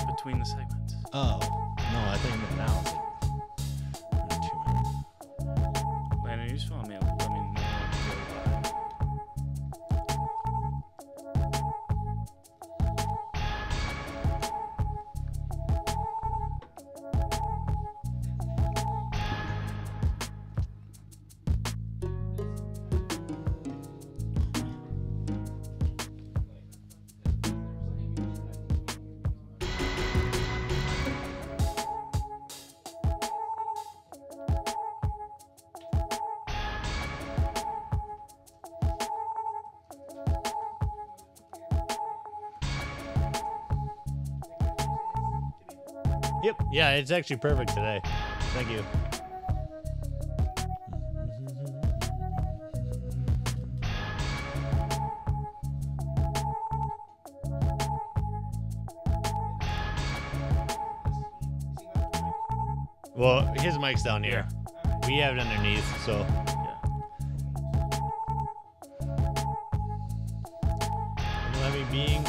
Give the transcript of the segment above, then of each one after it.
between the segments. Oh, no, I think now it's like 2 minutes. Landon, you just want me to let me know when to go live. Yep. Yeah, it's actually perfect today. Thank you. Well, his mic's down here. We have it underneath, so. Yeah. And let me being,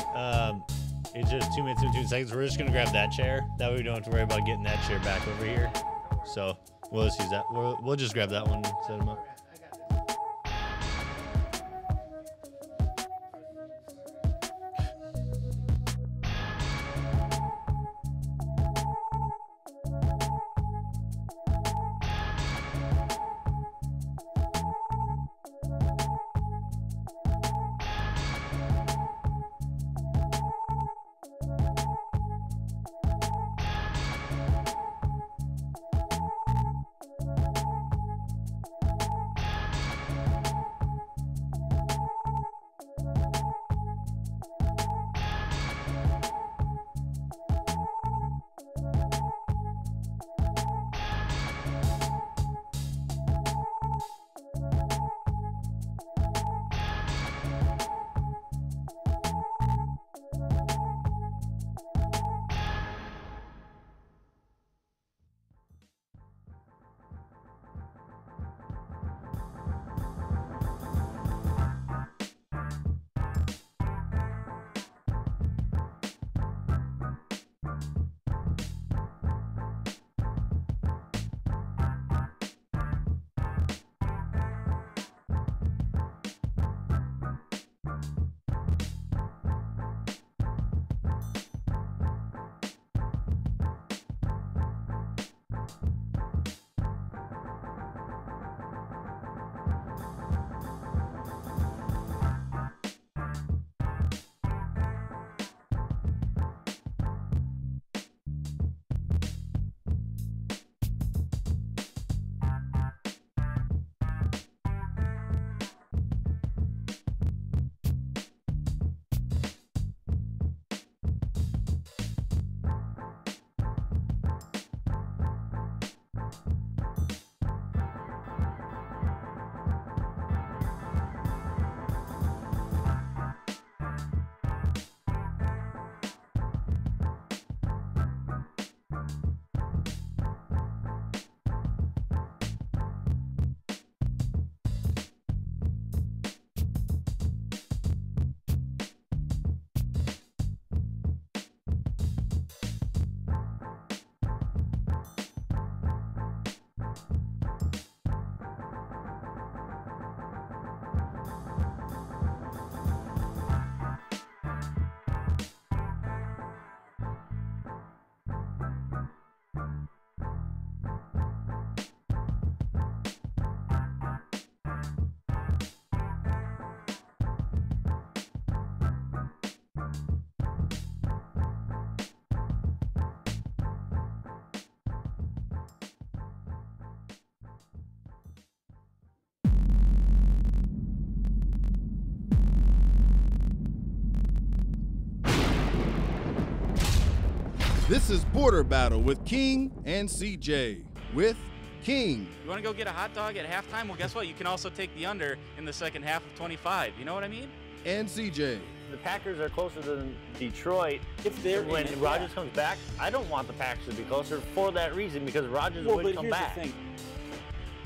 it's just 2 minutes and 2 seconds. We're just gonna grab that chair. That way we don't have to worry about getting that chair back over here. So we'll just use that. We'll just grab that one and set him up. This is Border Battle with King and CJ. With King. You want to go get a hot dog at halftime? Well, guess what? You can also take the under in the second half of 25. You know what I mean? And CJ. The Packers are closer than Detroit. When Rodgers comes back, I don't want the Packers to be closer for that reason, because Rodgers would come back.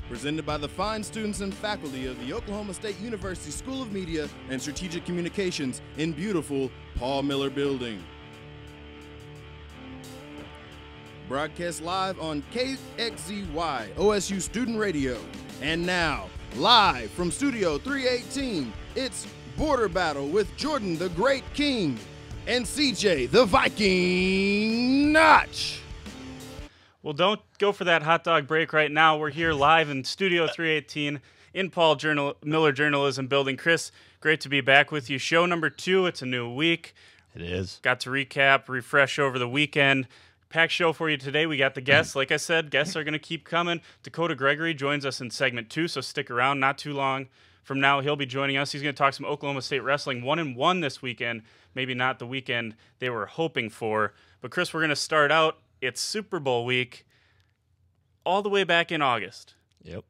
Presented by the fine students and faculty of the Oklahoma State University School of Media and Strategic Communications in beautiful Paul Miller Building. broadcast live on KXZY OSU Student Radio. And now, live from Studio 318, it's Border Battle with Jordan the Great King and CJ the Viking Notch. Well, don't go for that hot dog break right now. We're here live in Studio 318 in Paul Miller Journalism Building. Chris, great to be back with you. Show number 2. It's a new week. It is. Got to recap, refresh over the weekend. Packed show for you today. We got the guests. Like I said, guests are going to keep coming. Dakota Gregory joins us in segment 2, so stick around. Not too long from now, he'll be joining us. He's going to talk some Oklahoma State wrestling. 1-1 this weekend. Maybe not the weekend they were hoping for. But, Chris, we're going to start out. It's Super Bowl week all the way back in August. Yep.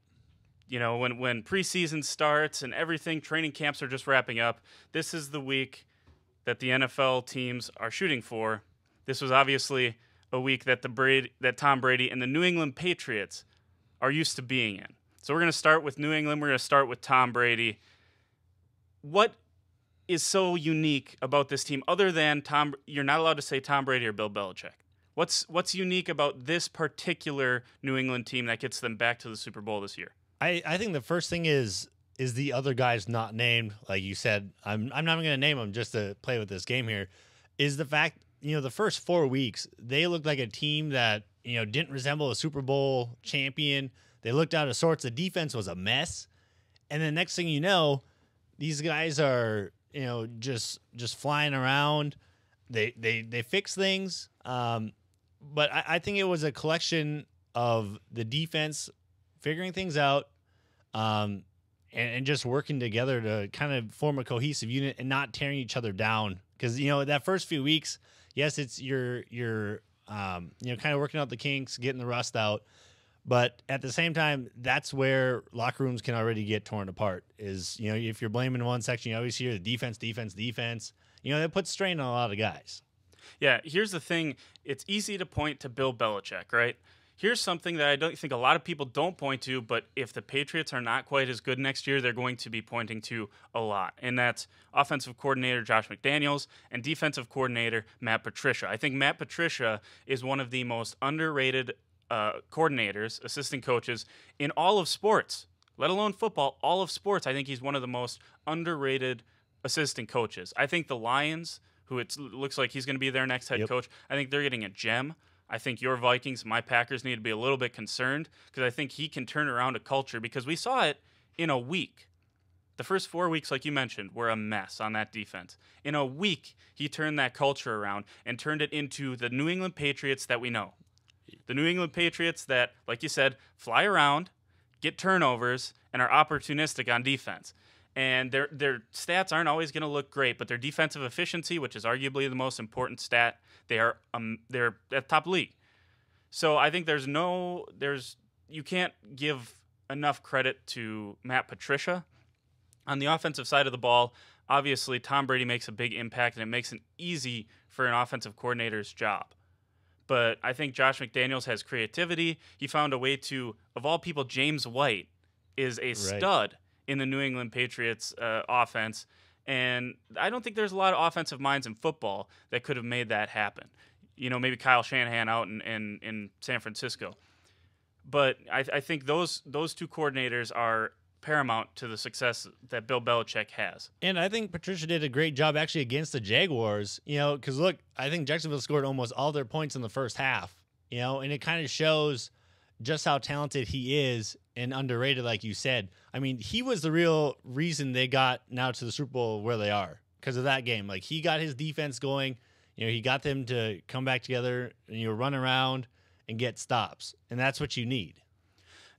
You know, when preseason starts and everything, training camps are just wrapping up. This is the week that the NFL teams are shooting for. This was obviously a week that Tom Brady and the New England Patriots are used to being in. So we're going to start with New England. We're going to start with Tom Brady. What is so unique about this team other than you're not allowed to say Tom Brady or Bill Belichick? What's unique about this particular New England team that gets them back to the Super Bowl this year? I think the first thing is the other guys not named, like you said. I'm not even going to name them just to play with this game here, is the fact, the first 4 weeks, they looked like a team that, didn't resemble a Super Bowl champion. They looked out of sorts. The defense was a mess. And then next thing you know, these guys are, just flying around. They fix things. But I think it was a collection of the defense figuring things out, and just working together to kind of form a cohesive unit and not tearing each other down. Because, that first few weeks, yes, it's you're kind of working out the kinks, getting the rust out. But at the same time, that's where locker rooms can already get torn apart is, if you're blaming one section, you always hear the defense. That puts strain on a lot of guys. Yeah, here's the thing. It's easy to point to Bill Belichick, right? Here's something that I don't think a lot of people don't point to, but if the Patriots are not quite as good next year, they're going to be pointing to a lot. And that's offensive coordinator Josh McDaniels and defensive coordinator Matt Patricia. I think Matt Patricia is one of the most underrated coordinators, assistant coaches in all of sports, let alone football, all of sports. I think he's one of the most underrated assistant coaches. I think the Lions, who it looks like he's going to be their next head coach, I think they're getting a gem. I think your Vikings, my Packers, need to be a little bit concerned because I think he can turn around a culture because we saw it in a week. The first 4 weeks, like you mentioned, were a mess on that defense. In a week, he turned that culture around and turned it into the New England Patriots that we know. The New England Patriots that, like you said, fly around, get turnovers, and are opportunistic on defense. And their stats aren't always going to look great, but their defensive efficiency, which is arguably the most important stat, they're at top league. So I think you can't give enough credit to Matt Patricia. On the offensive side of the ball, obviously Tom Brady makes a big impact, and it makes it easy for an offensive coordinator's job. But I think Josh McDaniels has creativity. He found a way to, of all people, James White is a stud in the New England Patriots offense. And I don't think there's a lot of offensive minds in football that could have made that happen. Maybe Kyle Shanahan out in San Francisco. But I think those two coordinators are paramount to the success that Bill Belichick has. And I think Patricia did a great job actually against the Jaguars, because look, I think Jacksonville scored almost all their points in the first half, and it kind of shows just how talented he is and underrated, like you said. I mean, he was the real reason they got now to the Super Bowl where they are because of that game. Like, he got his defense going. He got them to come back together and run around and get stops, and that's what you need.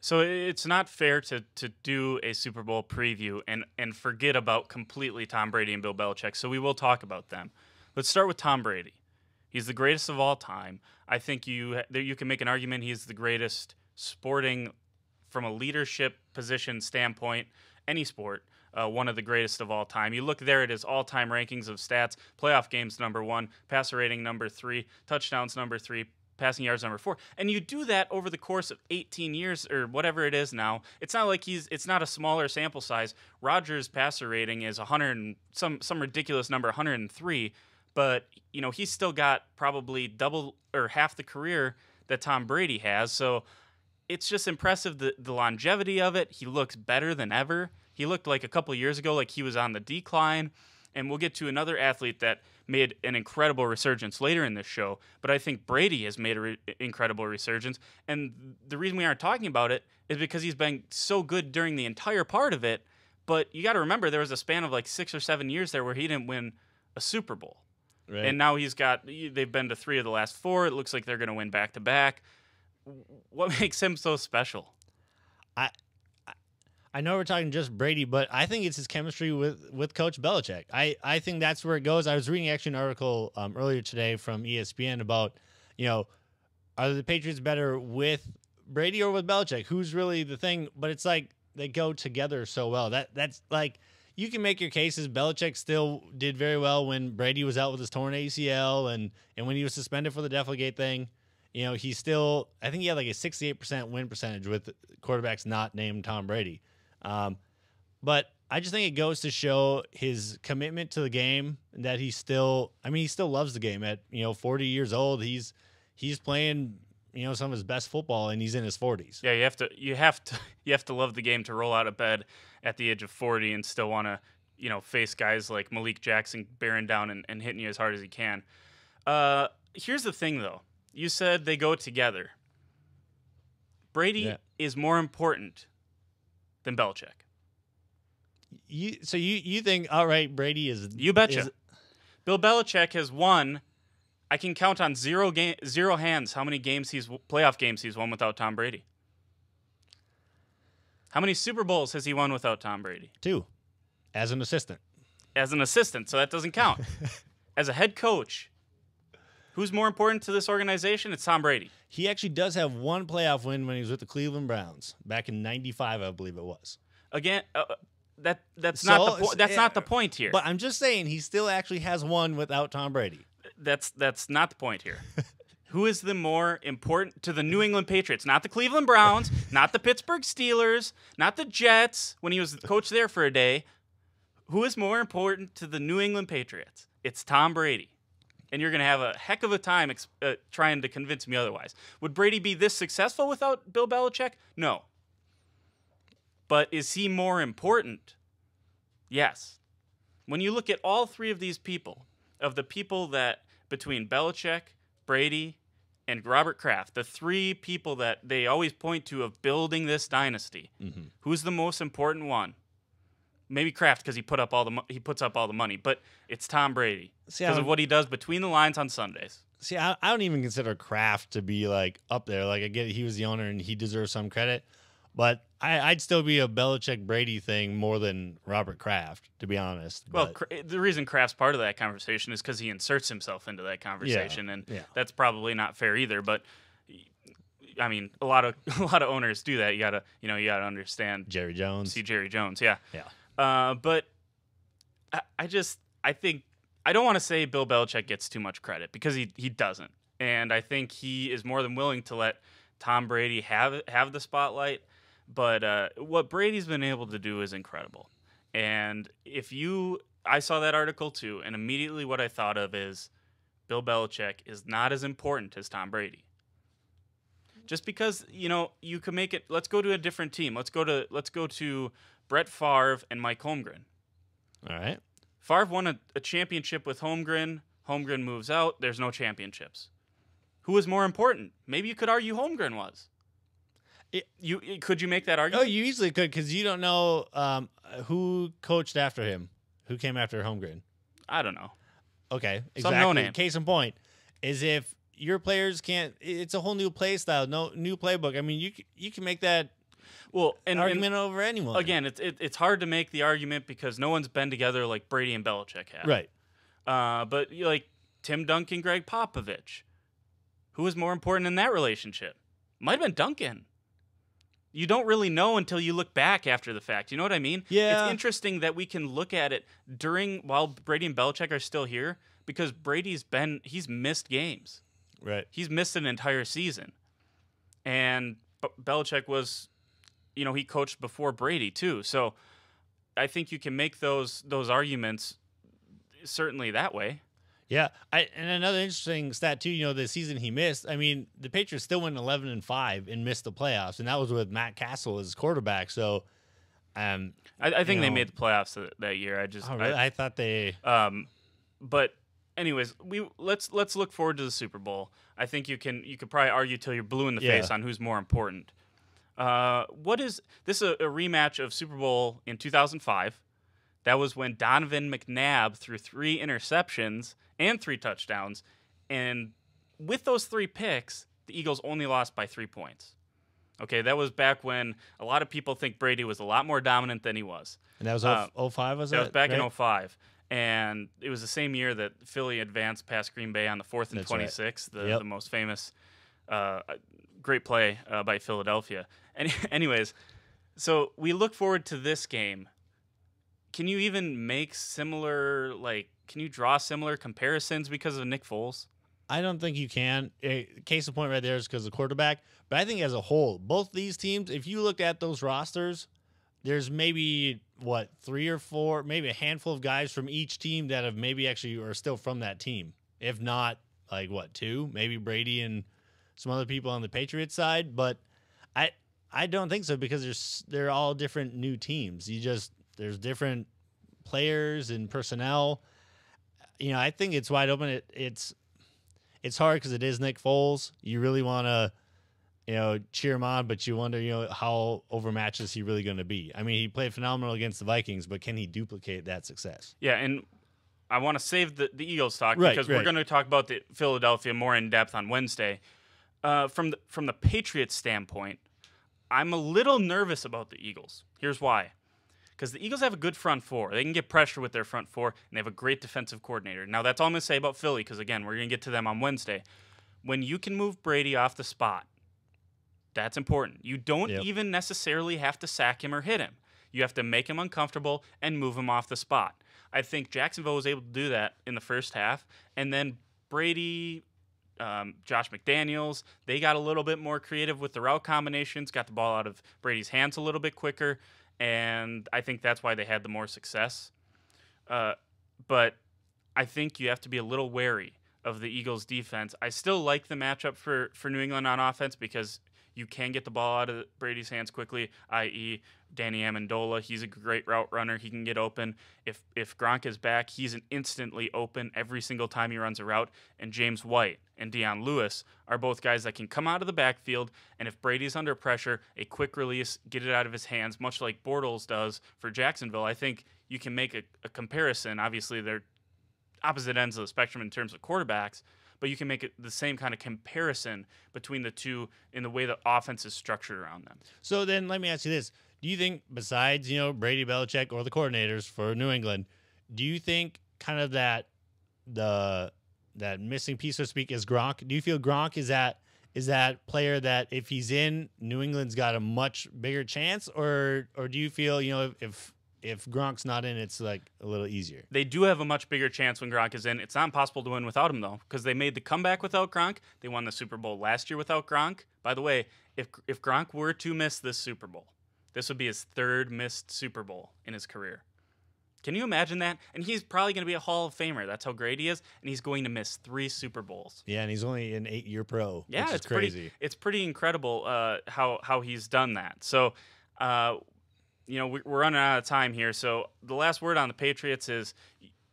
So it's not fair to do a Super Bowl preview and forget about completely Tom Brady and Bill Belichick, so we will talk about them. Let's start with Tom Brady. He's the greatest of all time. I think you can make an argument he's the greatest sporting, from a leadership position standpoint, any sport, one of the greatest of all time. You look there at his all-time rankings of stats, playoff games number 1, passer rating number 3, touchdowns number 3, passing yards number 4, and you do that over the course of 18 years or whatever it is now. It's not like it's not a smaller sample size. Rodgers' passer rating is 100 some ridiculous number, 103, but he's still got probably double or half the career that Tom Brady has. So it's just impressive, the longevity of it. He looks better than ever. He looked like a couple years ago like he was on the decline. And we'll get to another athlete that made an incredible resurgence later in this show. But I think Brady has made an incredible resurgence. And the reason we aren't talking about it is because he's been so good during the entire part of it. But you got to remember, there was a span of like 6 or 7 years there where he didn't win a Super Bowl. Right. And now they've been to 3 of the last 4. It looks like they're going to win back-to-back. What makes him so special? I know we're talking just Brady, but I think it's his chemistry with Coach Belichick. I think that's where it goes. I was reading actually an article earlier today from ESPN about, are the Patriots better with Brady or with Belichick? Who's really the thing? But it's like they go together so well. That's like, you can make your cases. Belichick still did very well when Brady was out with his torn ACL and when he was suspended for the Deflategate thing. He still, I think he had like a 68% win percentage with quarterbacks not named Tom Brady. But I just think it goes to show his commitment to the game, that he still loves the game at, 40 years old. He's playing, some of his best football, and he's in his 40s. Yeah, you have to love the game to roll out of bed at the age of 40 and still want to, face guys like Malik Jackson bearing down and hitting you as hard as he can. Here's the thing, though. You said they go together. Brady is more important than Belichick. You think, all right, Brady is... You betcha. Bill Belichick has won, I can count on zero hands how many playoff games he's won without Tom Brady. How many Super Bowls has he won without Tom Brady? 2, as an assistant. As an assistant, so that doesn't count. As a head coach, who's more important to this organization? It's Tom Brady. He actually does have 1 playoff win when he was with the Cleveland Browns back in '95, I believe it was. Again, that's not the point here. But I'm just saying, he still actually has 1 without Tom Brady. That's not the point here. Who is the more important to the New England Patriots? Not the Cleveland Browns, not the Pittsburgh Steelers, not the Jets when he was the coach there for a day. Who is more important to the New England Patriots? It's Tom Brady. And you're going to have a heck of a time trying to convince me otherwise. Would Brady be this successful without Bill Belichick? No. But is he more important? Yes. When you look at all 3 of these people, of the people that between Belichick, Brady, and Robert Kraft, the 3 people that they always point to of building this dynasty, who's the most important one? Maybe Kraft because he puts up all the money, but it's Tom Brady because of what he does between the lines on Sundays. See, I don't even consider Kraft to be like up there. Like, I get it, he was the owner and he deserves some credit, but I'd still be a Belichick Brady thing more than Robert Kraft, to be honest. Well, the reason Kraft's part of that conversation is because he inserts himself into that conversation, and that's probably not fair either. But I mean, a lot of owners do that. You gotta understand Jerry Jones. See Jerry Jones, yeah. But I think I don't want to say Bill Belichick gets too much credit because he doesn't, and I think he is more than willing to let Tom Brady have the spotlight. But what Brady's been able to do is incredible. And I saw that article too, and immediately what I thought of is Bill Belichick is not as important as Tom Brady. Just because, you can make it, let's go to a different team. Let's go to Brett Favre and Mike Holmgren. All right. Favre won a championship with Holmgren. Holmgren moves out. There's no championships. Who was more important? Maybe you could argue Holmgren was. Could you make that argument? Oh, you easily could, because you don't know who coached after him. Who came after Holmgren? I don't know. Okay, exactly. Some no name. Case in point is if your players can't. It's a whole new play style, no new playbook. I mean, you can make that argument over anyone. Again, it's hard to make the argument because no one's been together like Brady and Belichick have. Right. But like Tim Duncan, Greg Popovich, who was more important in that relationship? Might have been Duncan. You don't really know until you look back after the fact. You know what I mean? Yeah. It's interesting that we can look at it while Brady and Belichick are still here because he's missed games. Right. He's missed an entire season. And Belichick was, he coached before Brady too. So I think you can make those arguments certainly that way. Yeah, and another interesting stat too. The season he missed. I mean, the Patriots still went 11-5 and missed the playoffs, and that was with Matt Castle as quarterback. So, I think they made the playoffs that year. I thought they. But anyways, let's look forward to the Super Bowl. I think you could probably argue till you're blue in the face on who's more important. What is this? A rematch of Super Bowl in 2005. That was when Donovan McNabb threw 3 interceptions and 3 touchdowns. And with those 3 picks, the Eagles only lost by 3 points. Okay, that was back when a lot of people think Brady was a lot more dominant than he was. And that was 05, was it? That was back in 05. And it was the same year that Philly advanced past Green Bay on the 4th and 26, the most famous great play by Philadelphia. Anyways, so we look forward to this game. Can you even make similar, can you draw similar comparisons because of Nick Foles? I don't think you can. Case in point right there is because of the quarterback. But I think as a whole, both these teams, if you look at those rosters, there's maybe, 3 or 4, maybe a handful of guys from each team that have maybe actually are still from that team. If not, 2? Maybe Brady and some other people on the Patriots side. But I don't think so because they're all different new teams. There's different players and personnel. I think it's wide open. It's hard because it is Nick Foles. You really want to, cheer him on, but you wonder, how overmatched is he really going to be? I mean, he played phenomenal against the Vikings, but can he duplicate that success? Yeah, and I want to save the Eagles talk because we're going to talk about the Philadelphia more in depth on Wednesday. From the Patriots standpoint, I'm a little nervous about the Eagles. Here's why. Because the Eagles have a good front four. They can get pressure with their front four, and they have a great defensive coordinator. Now, that's all I'm going to say about Philly, because, again, we're going to get to them on Wednesday. When you can move Brady off the spot, that's important. You don't even necessarily have to sack him or hit him. You have to make him uncomfortable and move him off the spot. I think Jacksonville was able to do that in the first half, and then Brady, Josh McDaniels, they got a little bit more creative with the route combinations, got the ball out of Brady's hands a little bit quicker, and I think that's why they had the more success. But I think you have to be a little wary of the Eagles' defense. I still like the matchup for New England on offense because you can get the ball out of Brady's hands quickly, i.e. Danny Amendola. He's a great route runner. He can get open. If Gronk is back, he's instantly open every single time he runs a route. And James White and Deion Lewis are both guys that can come out of the backfield, and if Brady's under pressure, a quick release, get it out of his hands, much like Bortles does for Jacksonville. I think you can make a comparison. Obviously, they're opposite ends of the spectrum in terms of quarterbacks, but you can make it the same kind of comparison between the two in the way the offense is structured around them. So then let me ask you this. Do you think besides, Brady, Belichick, or the coordinators for New England, do you think kind of that missing piece, so to speak, is Gronk? Do you feel Gronk is that player that if he's in, New England's got a much bigger chance? Or do you feel, if Gronk's not in, it's a little easier? They do have a much bigger chance when Gronk is in. It's not impossible to win without him, though, because they made the comeback without Gronk. They won the Super Bowl last year without Gronk. By the way, if Gronk were to miss this Super Bowl, this would be his 3rd missed Super Bowl in his career. Can you imagine that? And he's probably going to be a Hall of Famer. That's how great he is. And he's going to miss 3 Super Bowls. Yeah, and he's only an 8-year pro. Yeah, which is crazy. It's pretty incredible how he's done that. So, we're running out of time here. So the last word on the Patriots is,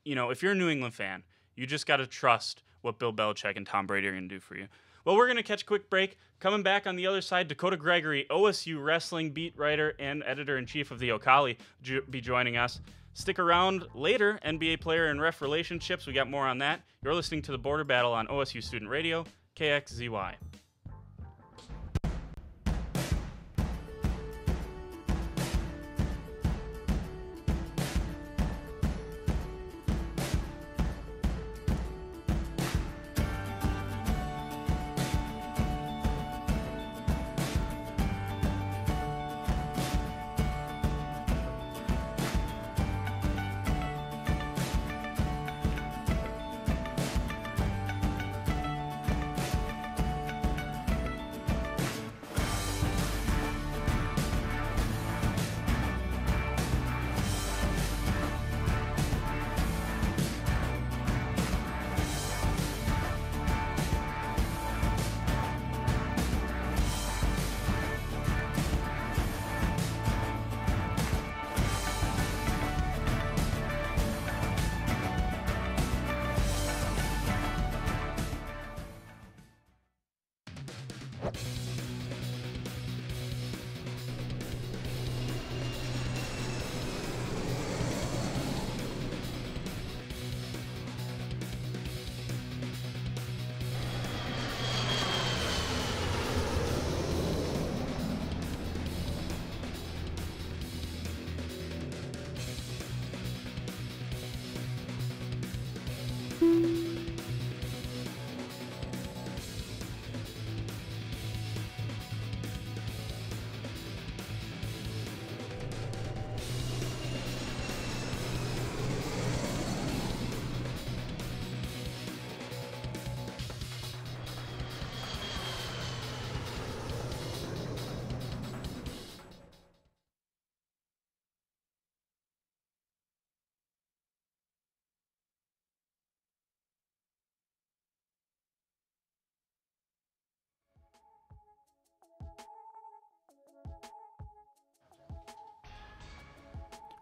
if you're a New England fan, you just got to trust what Bill Belichick and Tom Brady are going to do for you. Well, we're going to catch a quick break. Coming back on the other side, Dakota Gregory, OSU wrestling beat writer and editor-in-chief of the Ocali, be joining us. Stick around later, NBA player and ref relationships. We got more on that. You're listening to The Border Battle on OSU Student Radio, KXZY.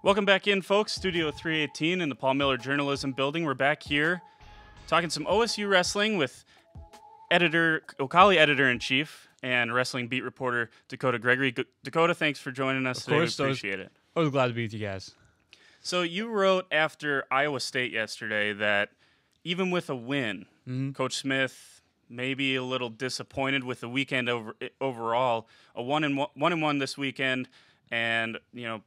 Welcome back in, folks. Studio 318 in the Paul Miller Journalism Building. We're back here talking some OSU wrestling with Ocali editor-in-chief and wrestling beat reporter Dakota Gregory. Dakota, thanks for joining us today. We appreciate it. I was glad to be with you guys. So you wrote after Iowa State yesterday that even with a win, Coach Smith may be a little disappointed with the weekend overall. A 1-1 this weekend, and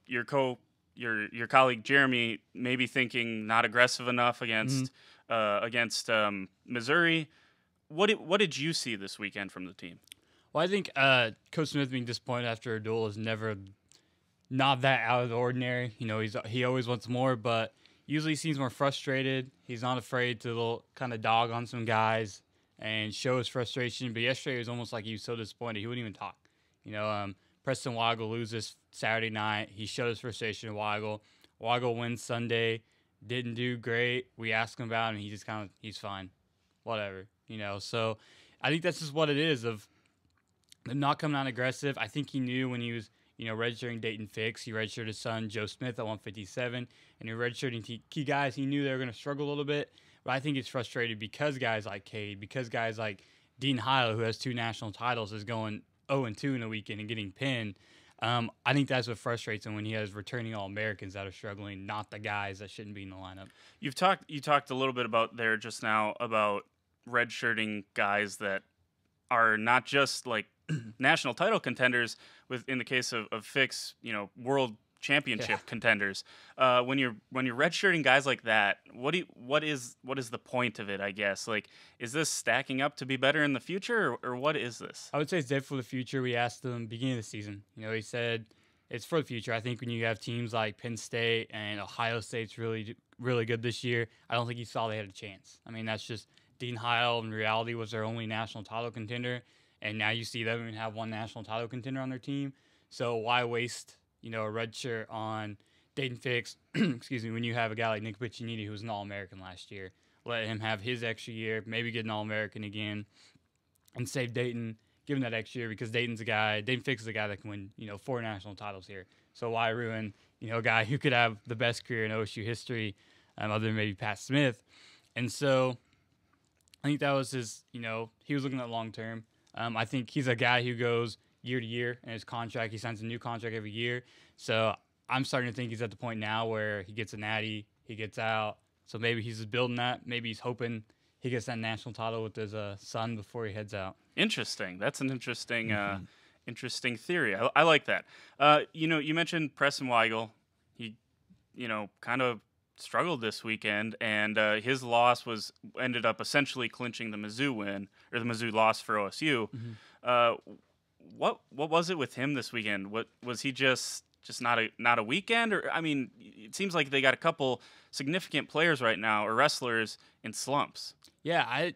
your colleague Jeremy may be thinking not aggressive enough against Missouri. What did you see this weekend from the team? Well, I think Coach Smith being disappointed after a duel is never not that out of the ordinary. He always wants more, but usually he seems more frustrated. He's not afraid to kind of dog on some guys and show his frustration. But yesterday it was almost like he was so disappointed he wouldn't even talk. Preston Weigel loses Saturday night. He showed his frustration to Weigel. Weigel wins Sunday. Didn't do great. We asked him about him. He just he's fine. Whatever. So I think that's just what it is of them not coming out aggressive. I think he knew when he was, redshirting Dayton Fix. He redshirted his son, Joe Smith, at 157. And he redshirting key guys. He knew they were going to struggle a little bit. But I think he's frustrated because guys like Cade, because guys like Dean Heil, who has 2 national titles, is going 0-2 in a weekend and getting pinned. I think that's what frustrates him when he has returning All-Americans that are struggling, not the guys that shouldn't be in the lineup. You talked a little bit about there just now about redshirting guys that are not just like national title contenders. In the case of Fix, world championship contenders. When you're redshirting guys like that, what is the point of it? I guess is this stacking up to be better in the future, or what is this? I would say it's dead for the future. We asked him beginning of the season. He said it's for the future. I think when you have teams like Penn State and Ohio State's really really good this year, I don't think he saw they had a chance. I mean, that's just Dean Heil in reality was their only national title contender, and now you see them even have one national title contender on their team. So why waste a red shirt on Dayton Fix, excuse me, when you have a guy like Nick Piccinini who was an All-American last year. Let him have his extra year, maybe get an All-American again, and save Dayton, give him that extra year because Dayton Fix is a guy that can win, 4 national titles here. So why ruin, a guy who could have the best career in OSU history, other than maybe Pat Smith. And so I think that was his, he was looking at long-term. I think he's a guy who goes year to year in his contract. He signs a new contract every year. So I'm starting to think he's at the point now where he gets a natty, he gets out. So maybe he's just building that. Maybe he's hoping he gets that national title with his son before he heads out. Interesting. That's an interesting interesting theory. I like that. You mentioned Preston Weigel. He, kind of struggled this weekend, and his loss ended up essentially clinching the Mizzou win, or the Mizzou loss for OSU. What was it with him this weekend? What was he just not a weekend? Or I mean, it seems like they got a couple significant players right now, or wrestlers, in slumps. Yeah, I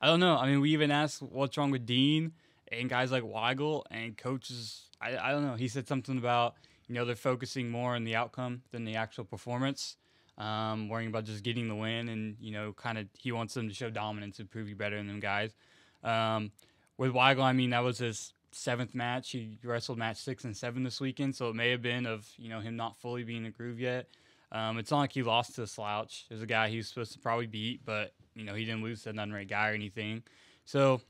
don't know. I mean, we even asked what's wrong with Dean and guys like Weigel and coaches. I don't know. He said something about they're focusing more on the outcome than the actual performance, worrying about just getting the win, and kind of he wants them to show dominance and prove you better than them guys. With Weigel, I mean, that was his 7th match. He wrestled match 6 and 7 this weekend, so it may have been of him not fully being in the groove yet. It's not like he lost to a slouch. There's a guy he was supposed to probably beat, but he didn't lose to an unranked guy or anything. So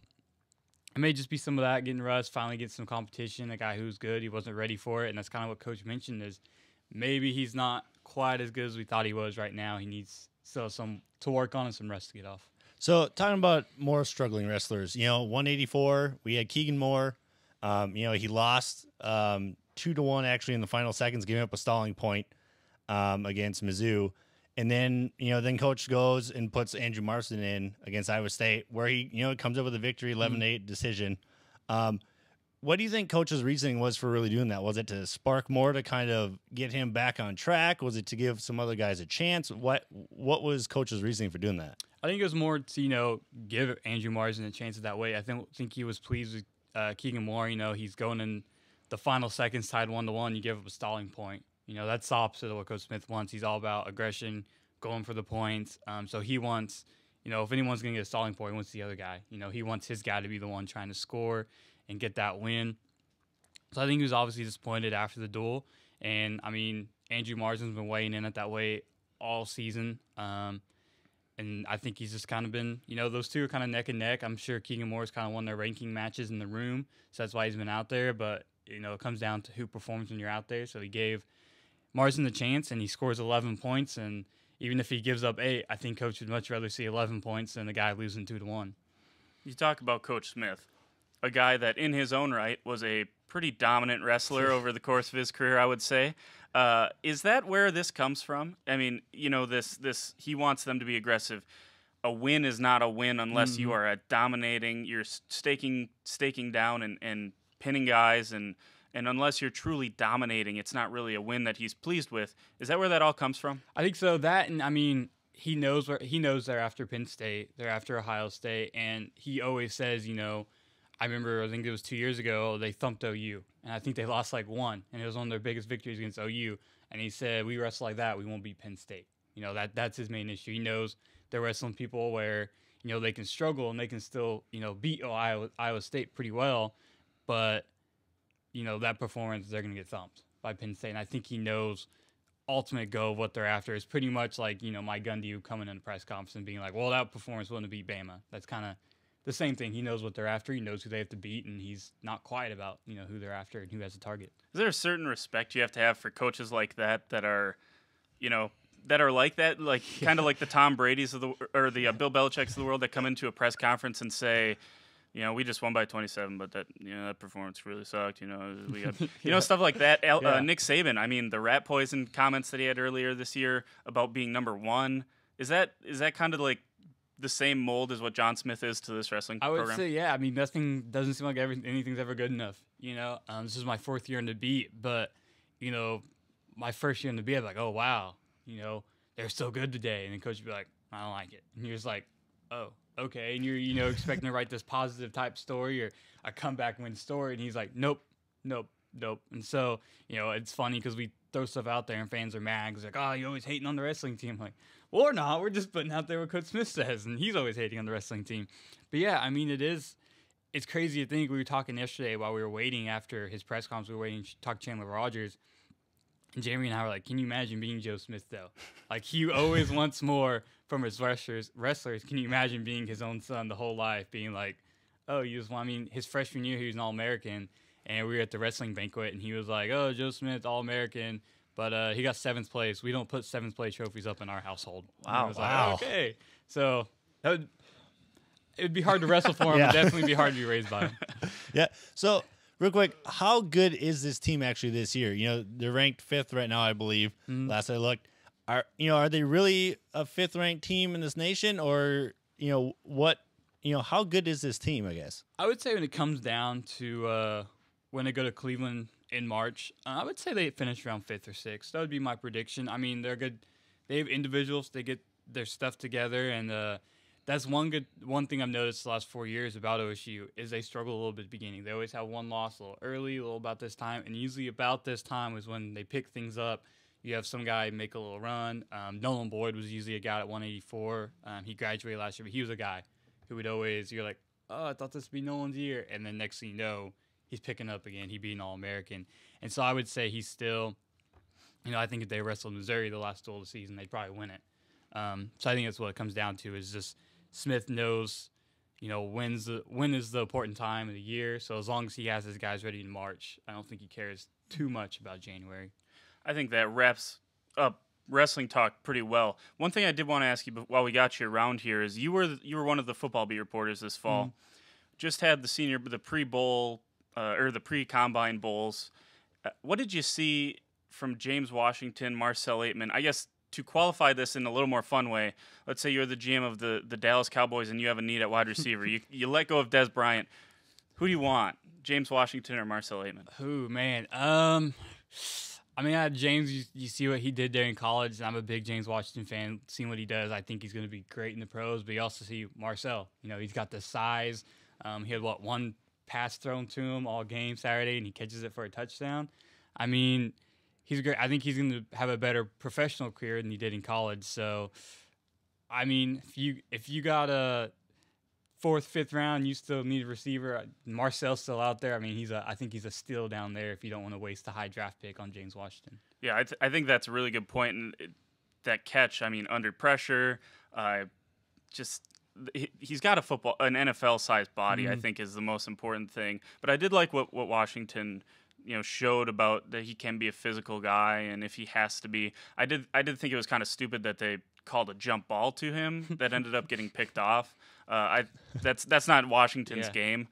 it may just be some of that, getting rust, finally get some competition. A guy who's good, he wasn't ready for it, and that's kind of what Coach mentioned is maybe he's not quite as good as we thought he was right now. He needs still some to work on and some rest to get off. So talking about more struggling wrestlers, 184, we had Keegan Moore. He lost 2-1 actually in the final seconds, giving up a stalling point against Mizzou. And then, then coach goes and puts Andrew Marston in against Iowa State, where he, comes up with a victory, 11-8 decision. What do you think coach's reasoning was for really doing that? Was it to spark more to kind of get him back on track? Was it to give some other guys a chance? What was coach's reasoning for doing that? I think it was more to, give Andrew Marsden a chance that way. I think he was pleased with Keegan Moore. He's going in the final seconds tied 1-1. You give up a stalling point. That's the opposite of what Coach Smith wants. He's all about aggression, going for the points. So he wants, if anyone's going to get a stalling point, he wants the other guy. He wants his guy to be the one trying to score and get that win. So I think he was obviously disappointed after the duel. And, I mean, Andrew Marsden's been weighing in at that weight all season. And I think he's just kind of been, those two are kind of neck and neck. I'm sure Keegan Moore's kind of won their ranking matches in the room, so that's why he's been out there. But, it comes down to who performs when you're out there. So he gave Marsden the chance, and he scores 11 points. And even if he gives up 8, I think Coach would much rather see 11 points than the guy losing 2-1. You talk about Coach Smith, a guy that in his own right was a pretty dominant wrestler over the course of his career, I would say. Is that where this comes from? I mean, this he wants them to be aggressive. A win is not a win unless you are dominating, you're staking down and pinning guys, and unless you're truly dominating, it's not really a win that he's pleased with. Is that where that all comes from? I think so. That, and I mean, he knows they're after Penn State, they're after Ohio State, and he always says, I remember, I think it was 2 years ago, they thumped OU, and I think they lost like 1, and it was one of their biggest victories against OU. And he said, we wrestle like that, we won't beat Penn State. That's his main issue. He knows they're wrestling people where, they can struggle and they can still, beat Iowa State pretty well, but, that performance, they're going to get thumped by Penn State. And I think he knows ultimate goal of what they're after is pretty much like, Mike Gundy coming in a press conference and being like, well, that performance wouldn't beat Bama. That's kind of the same thing. He knows what they're after. He knows who they have to beat, and he's not quiet about, who they're after and who has a target. Is there a certain respect you have to have for coaches like that are, that are like that, like kind of like the Tom Brady's or the Bill Belichick's of the world that come into a press conference and say, we just won by 27, but that that performance really sucked. We got stuff like that. Nick Saban. I mean, the rat poison comments that he had earlier this year about being number 1. Is that kind of like the same mold as what John Smith is to this wrestling program? I would say, yeah. I mean, nothing doesn't seem like anything's ever good enough. This is my 4th year in the beat, but my first year in the beat, I'm like, oh wow, they're so good today, and then coach would be like, I don't like it, and you're just like, oh, okay, and you're expecting to write this positive type story or a comeback win story, and he's like, nope. And so it's funny because we throw stuff out there and fans are mad. It's like, oh, you're always hating on the wrestling team. I'm like, well, we're not. We're just putting out there what Coach Smith says, and he's always hating on the wrestling team. But yeah, I mean, it's crazy to think. We were talking yesterday while we were waiting after his press conference. We were waiting to talk to Chandler Rogers, and Jeremy and I were like, can you imagine being Joe Smith though? Like, he always wants more from his wrestlers. Can you imagine being his own son the whole life, being like, oh, his freshman year he was an All-American, and we were at the wrestling banquet, and he was like, oh, Joe Smith, All-American, but he got 7th place. We don't put 7th place trophies up in our household. Wow. Like, okay. So it would be hard to wrestle for him, but definitely be hard to be raised by him. Yeah. So real quick, how good is this team actually this year? They're ranked 5th right now, I believe. Last I looked. Are they really a 5th ranked team in this nation, or how good is this team, I guess? I would say when it comes down to when they go to Cleveland in March, I would say they finish around 5th or 6th. That would be my prediction. I mean, they're good. They have individuals. They get their stuff together, and that's one thing I've noticed the last 4 years about OSU is they struggle a little bit at the beginning. They always have one loss a little early, a little about this time, and usually about this time is when they pick things up. You have some guy make a little run. Nolan Boyd was usually a guy at 184. He graduated last year, but he was a guy who would always, you're like, oh, I thought this would be Nolan's year. And then next thing you know, he's picking up again. He'd be an All-American. And so I would say he's still, I think if they wrestled Missouri the last duel of the season, they'd probably win it. So I think that's what it comes down to is just Smith knows, when is the important time of the year. So as long as he has his guys ready in March, I don't think he cares too much about January. I think that wraps up wrestling talk pretty well. One thing I did want to ask you while we got you around here is you were one of the football beat reporters this fall. Just had the pre-bowl or the pre-combine bowls. What did you see from James Washington, Marcell Aitman? I guess to qualify this in a little more fun way, let's say you're the GM of the Dallas Cowboys and you have a need at wide receiver. you let go of Dez Bryant. Who do you want, James Washington or Marcell Aitman? Who, man? I mean, James, you see what he did there in college. I'm a big James Washington fan. Seeing what he does, I think he's going to be great in the pros. But you also see Marcell. He's got the size. He had, one pass thrown to him all game Saturday, and he catches it for a touchdown. I mean, he's great. I think he's going to have a better professional career than he did in college. So, I mean, if you got 4th, 5th round, you still need a receiver. Marcel's still out there. I mean, I think he's a steal down there if you don't want to waste a high draft pick on James Washington. Yeah, I think that's a really good point. And that catch, I mean, under pressure, he's got an NFL-sized body, I think, is the most important thing. But I did like what Washington, showed about that he can be a physical guy, and if he has to be, I did think it was kind of stupid that they called a jump ball to him that ended up getting picked off. That's not Washington's game.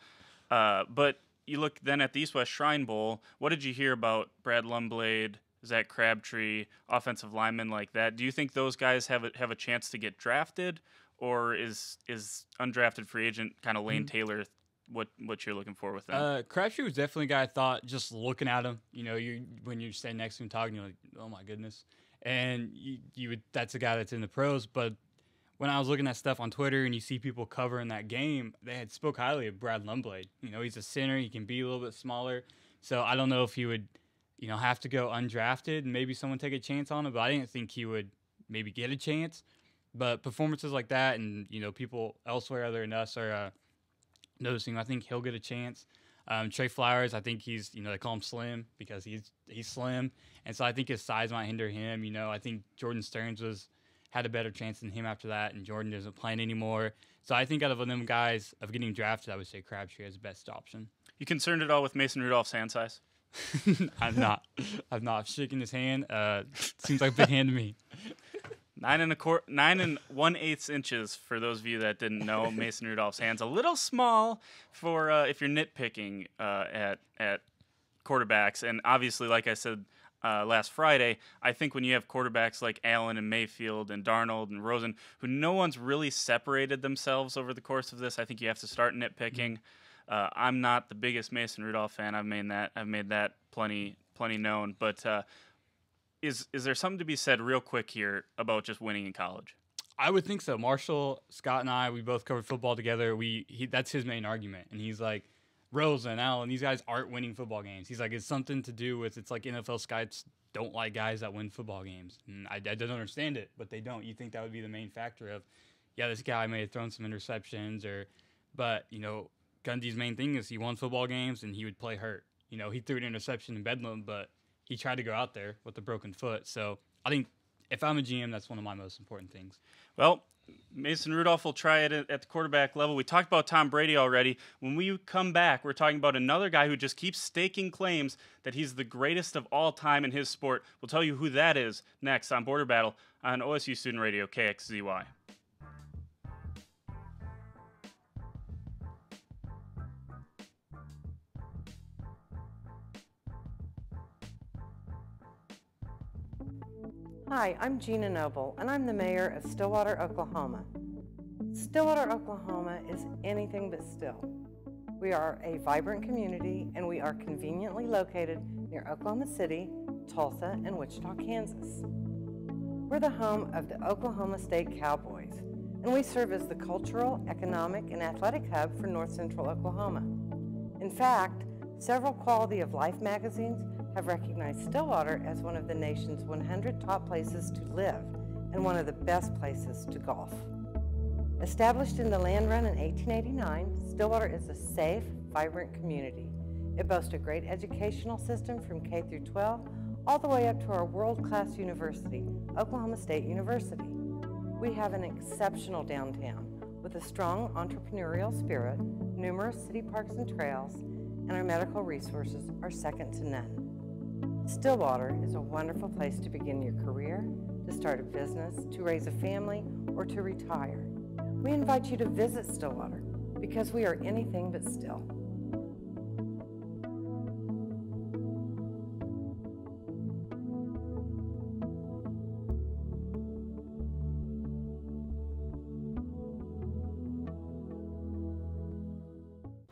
But you look then at the East West Shrine Bowl. What did you hear about Brad Lumblade, Zach Crabtree, offensive linemen like that? Do you think those guys have a chance to get drafted, or is undrafted free agent kind of Lane Taylor what you're looking for with them? Crabtree was definitely a guy I thought, just looking at him, when you're standing next to him talking, you're like, oh my goodness. And that's a guy that's in the pros. But when I was looking at stuff on Twitter and you see people covering that game, they had spoke highly of Brad Lumblade. He's a center. He can be a little bit smaller. So I don't know if he would, have to go undrafted and maybe someone take a chance on him. But I didn't think he would maybe get a chance. But performances like that and, people elsewhere other than us are noticing, I think he'll get a chance. Trey Flowers, I think he's, they call him slim because he's slim. And so I think his size might hinder him. I think Jordan Stearns had a better chance than him after that, and Jordan isn't playing anymore. So I think out of them guys of getting drafted, I would say Crabtree is the best option. You concerned at all with Mason Rudolph's hand size? I'm not. I'm shaking his hand. Seems like a big hand to me. 9 1/8 inches for those of you that didn't know. Mason Rudolph's hand's a little small for if you're nitpicking at quarterbacks. And obviously, like I said last Friday, I think when you have quarterbacks like Allen and Mayfield and Darnold and Rosen, who no one's really separated themselves over the course of this, I think you have to start nitpicking. I'm not the biggest Mason Rudolph fan. I've made that plenty known, but. Is there something to be said real quick here about just winning in college? I would think so. Marshall, Scott, and I, we both covered football together. That's his main argument. And he's like, Rosen, Allen, these guys aren't winning football games. He's like, it's something to do with, it's like NFL scouts don't like guys that win football games. And I don't understand it, but they don't. You think that would be the main factor of, this guy may have thrown some interceptions, but Gundy's main thing is he won football games and he would play hurt. He threw an interception in Bedlam, but he tried to go out there with a broken foot. So I think if I'm a GM, that's one of my most important things. Well, Mason Rudolph will try it at the quarterback level. We talked about Tom Brady already. When we come back, we're talking about another guy who just keeps staking claims that he's the greatest of all time in his sport. We'll tell you who that is next on Border Battle on OSU Student Radio, KXZY. Hi, I'm Gina Noble, and I'm the mayor of Stillwater, Oklahoma. Stillwater, Oklahoma is anything but still. We are a vibrant community, and we are conveniently located near Oklahoma City, Tulsa, and Wichita, Kansas. We're the home of the Oklahoma State Cowboys, and we serve as the cultural, economic, and athletic hub for North Central Oklahoma. In fact, several Quality of Life magazines have recognized Stillwater as one of the nation's 100 top places to live and one of the best places to golf. Established in the land run in 1889, Stillwater is a safe, vibrant community. It boasts a great educational system from K through 12, all the way up to our world-class university, Oklahoma State University. We have an exceptional downtown with a strong entrepreneurial spirit, numerous city parks and trails, and our medical resources are second to none. Stillwater is a wonderful place to begin your career, to start a business, to raise a family, or to retire. We invite you to visit Stillwater because we are anything but still.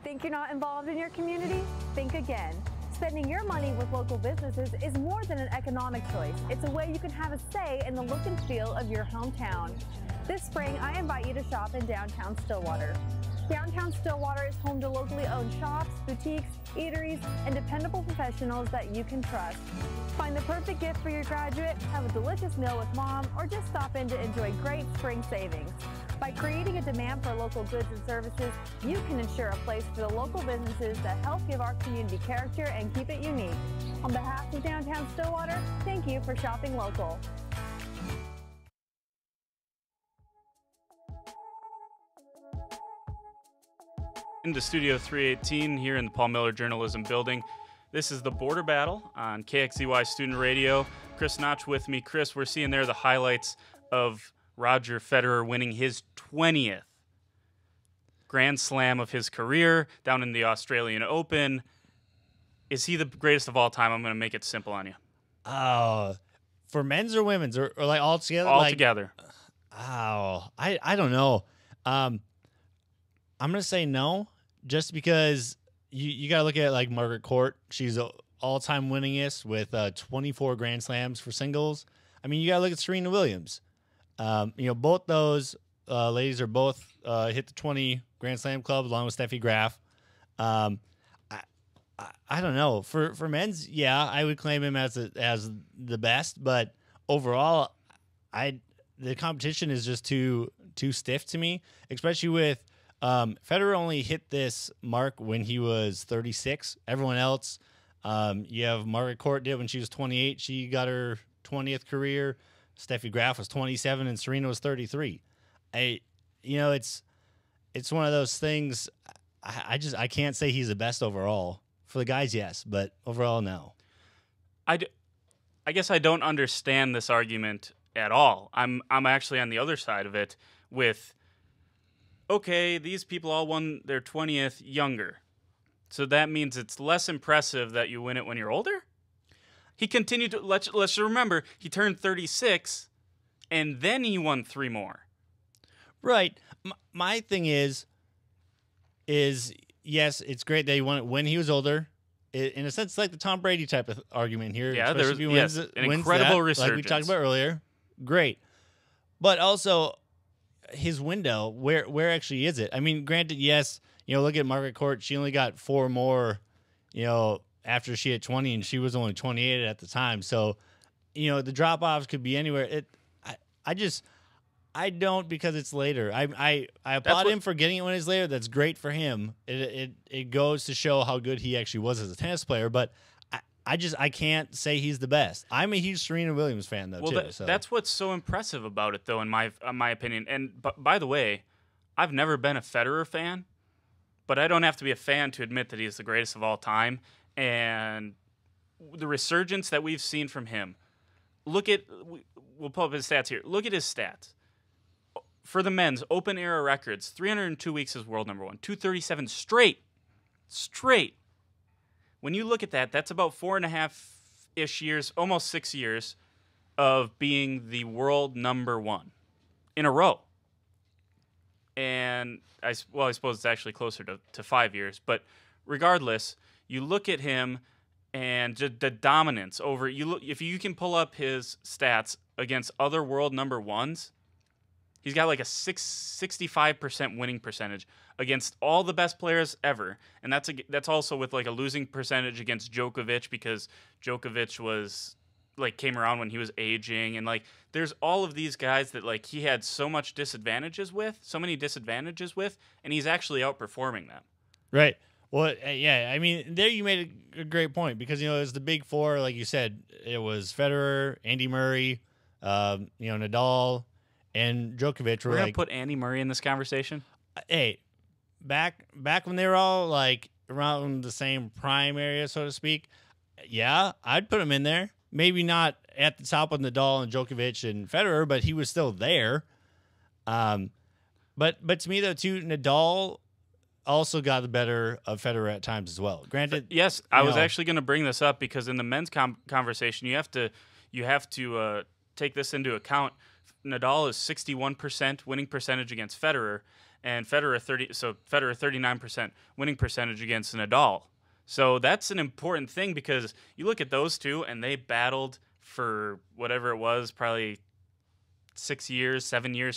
Think you're not involved in your community? Think again. Spending your money with local businesses is more than an economic choice. It's a way you can have a say in the look and feel of your hometown. This spring, I invite you to shop in downtown Stillwater. Downtown Stillwater is home to locally owned shops, boutiques, eateries, and dependable professionals that you can trust. Find the perfect gift for your graduate, have a delicious meal with mom, or just stop in to enjoy great spring savings. By creating a demand for local goods and services, you can ensure a place for the local businesses that help give our community character and keep it unique. On behalf of Downtown Stillwater, thank you for shopping local. Into Studio 318 here in the Paul Miller Journalism Building. This is the Border Battle on KXZY Student Radio. Chris Notch with me. Chris, we're seeing there the highlights of Roger Federer winning his 20th Grand Slam of his career down in the Australian Open. Is he the greatest of all time? I'm going to make it simple on you. For men's or women's or like all together? All together. I don't know. I'm going to say no, just because you got to look at like Margaret Court. She's all-time winningest with 24 Grand Slams for singles. I mean, you got to look at Serena Williams. Both those ladies are both hit the 20 Grand Slam club along with Steffi Graf. I don't know. For men's, yeah, I would claim him as the best, but overall, the competition is just too stiff to me, especially with Federer only hit this mark when he was 36. Everyone else, you have Margaret Court did when she was 28. She got her 20th career. Steffi Graf was 27 and Serena was 33. It's one of those things. I can't say he's the best overall. For the guys, yes, but overall, no. I guess I don't understand this argument at all. I'm actually on the other side of it with, okay, these people all won their 20th younger. So that means it's less impressive that you win it when you're older? He continued to, let's remember, he turned 36, and then he won 3 more. Right. My thing is yes, it's great that he won it when he was older. In a sense, it's like the Tom Brady type of argument here. Yeah, there's an incredible resurgence. Like we talked about earlier. Great. But also, his window, where actually is it? I mean, granted, yes, look at Margaret Court. She only got 4 more, after she hit 20, and she was only 28 at the time. So, the drop-offs could be anywhere. I don't, because it's later. I applaud him for getting it when it's later. That's great for him. It goes to show how good he actually was as a tennis player. But I can't say he's the best. I'm a huge Serena Williams fan though. Well, that's what's so impressive about it, though, in my opinion. And by the way, I've never been a Federer fan, but I don't have to be a fan to admit that he's the greatest of all time. And the resurgence that we've seen from him. We'll pull up his stats here. Look at his stats. For the men's, open era records, 302 weeks as world number 1, 237 straight. When you look at that, that's about 4.5-ish years, almost 6 years of being the world number 1 in a row. And I suppose it's actually closer to 5 years. But regardless, you look at him and the dominance over if you can pull up his stats against other world number 1s. He's got like a 65% winning percentage against all the best players ever, and that's also with like a losing percentage against Djokovic, because Djokovic came around when he was aging, and like there's all of these guys that like he had so many disadvantages with, and he's actually outperforming them. Right. Well, yeah. I mean, there you made a great point, because it was the big 4, like you said. It was Federer, Andy Murray, Nadal, and Djokovic. We're gonna put Andy Murray in this conversation. Hey, back when they were all like around the same prime area, so to speak. Yeah, I'd put him in there. Maybe not at the top of Nadal and Djokovic and Federer, but he was still there. But to me though, too, Nadal also got the better of Federer at times as well. Granted, yes, I was actually going to bring this up, because in the men's conversation, you have to take this into account. Nadal is 61% winning percentage against Federer, and Federer 39% winning percentage against Nadal. So that's an important thing, because you look at those two, and they battled for whatever it was, probably 7 years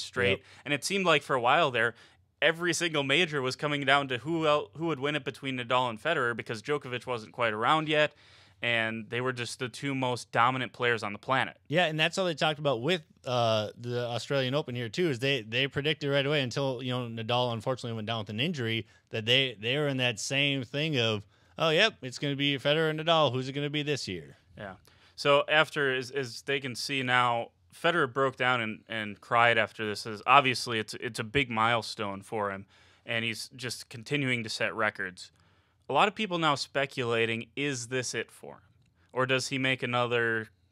straight. Yep. And it seemed like for a while there, every single major was coming down to who would win it between Nadal and Federer, because Djokovic wasn't quite around yet. and they were just the two most dominant players on the planet. Yeah, and that's all they talked about with the Australian Open here too. Is they predicted right away until Nadal unfortunately went down with an injury that they were in that same thing of, oh yep, it's going to be Federer and Nadal. Who's it going to be this year? Yeah. So after, as they can see now, Federer broke down and cried after this. As obviously it's a big milestone for him, and he's just continuing to set records. A lot of people now speculating, is this it for him? Or does he make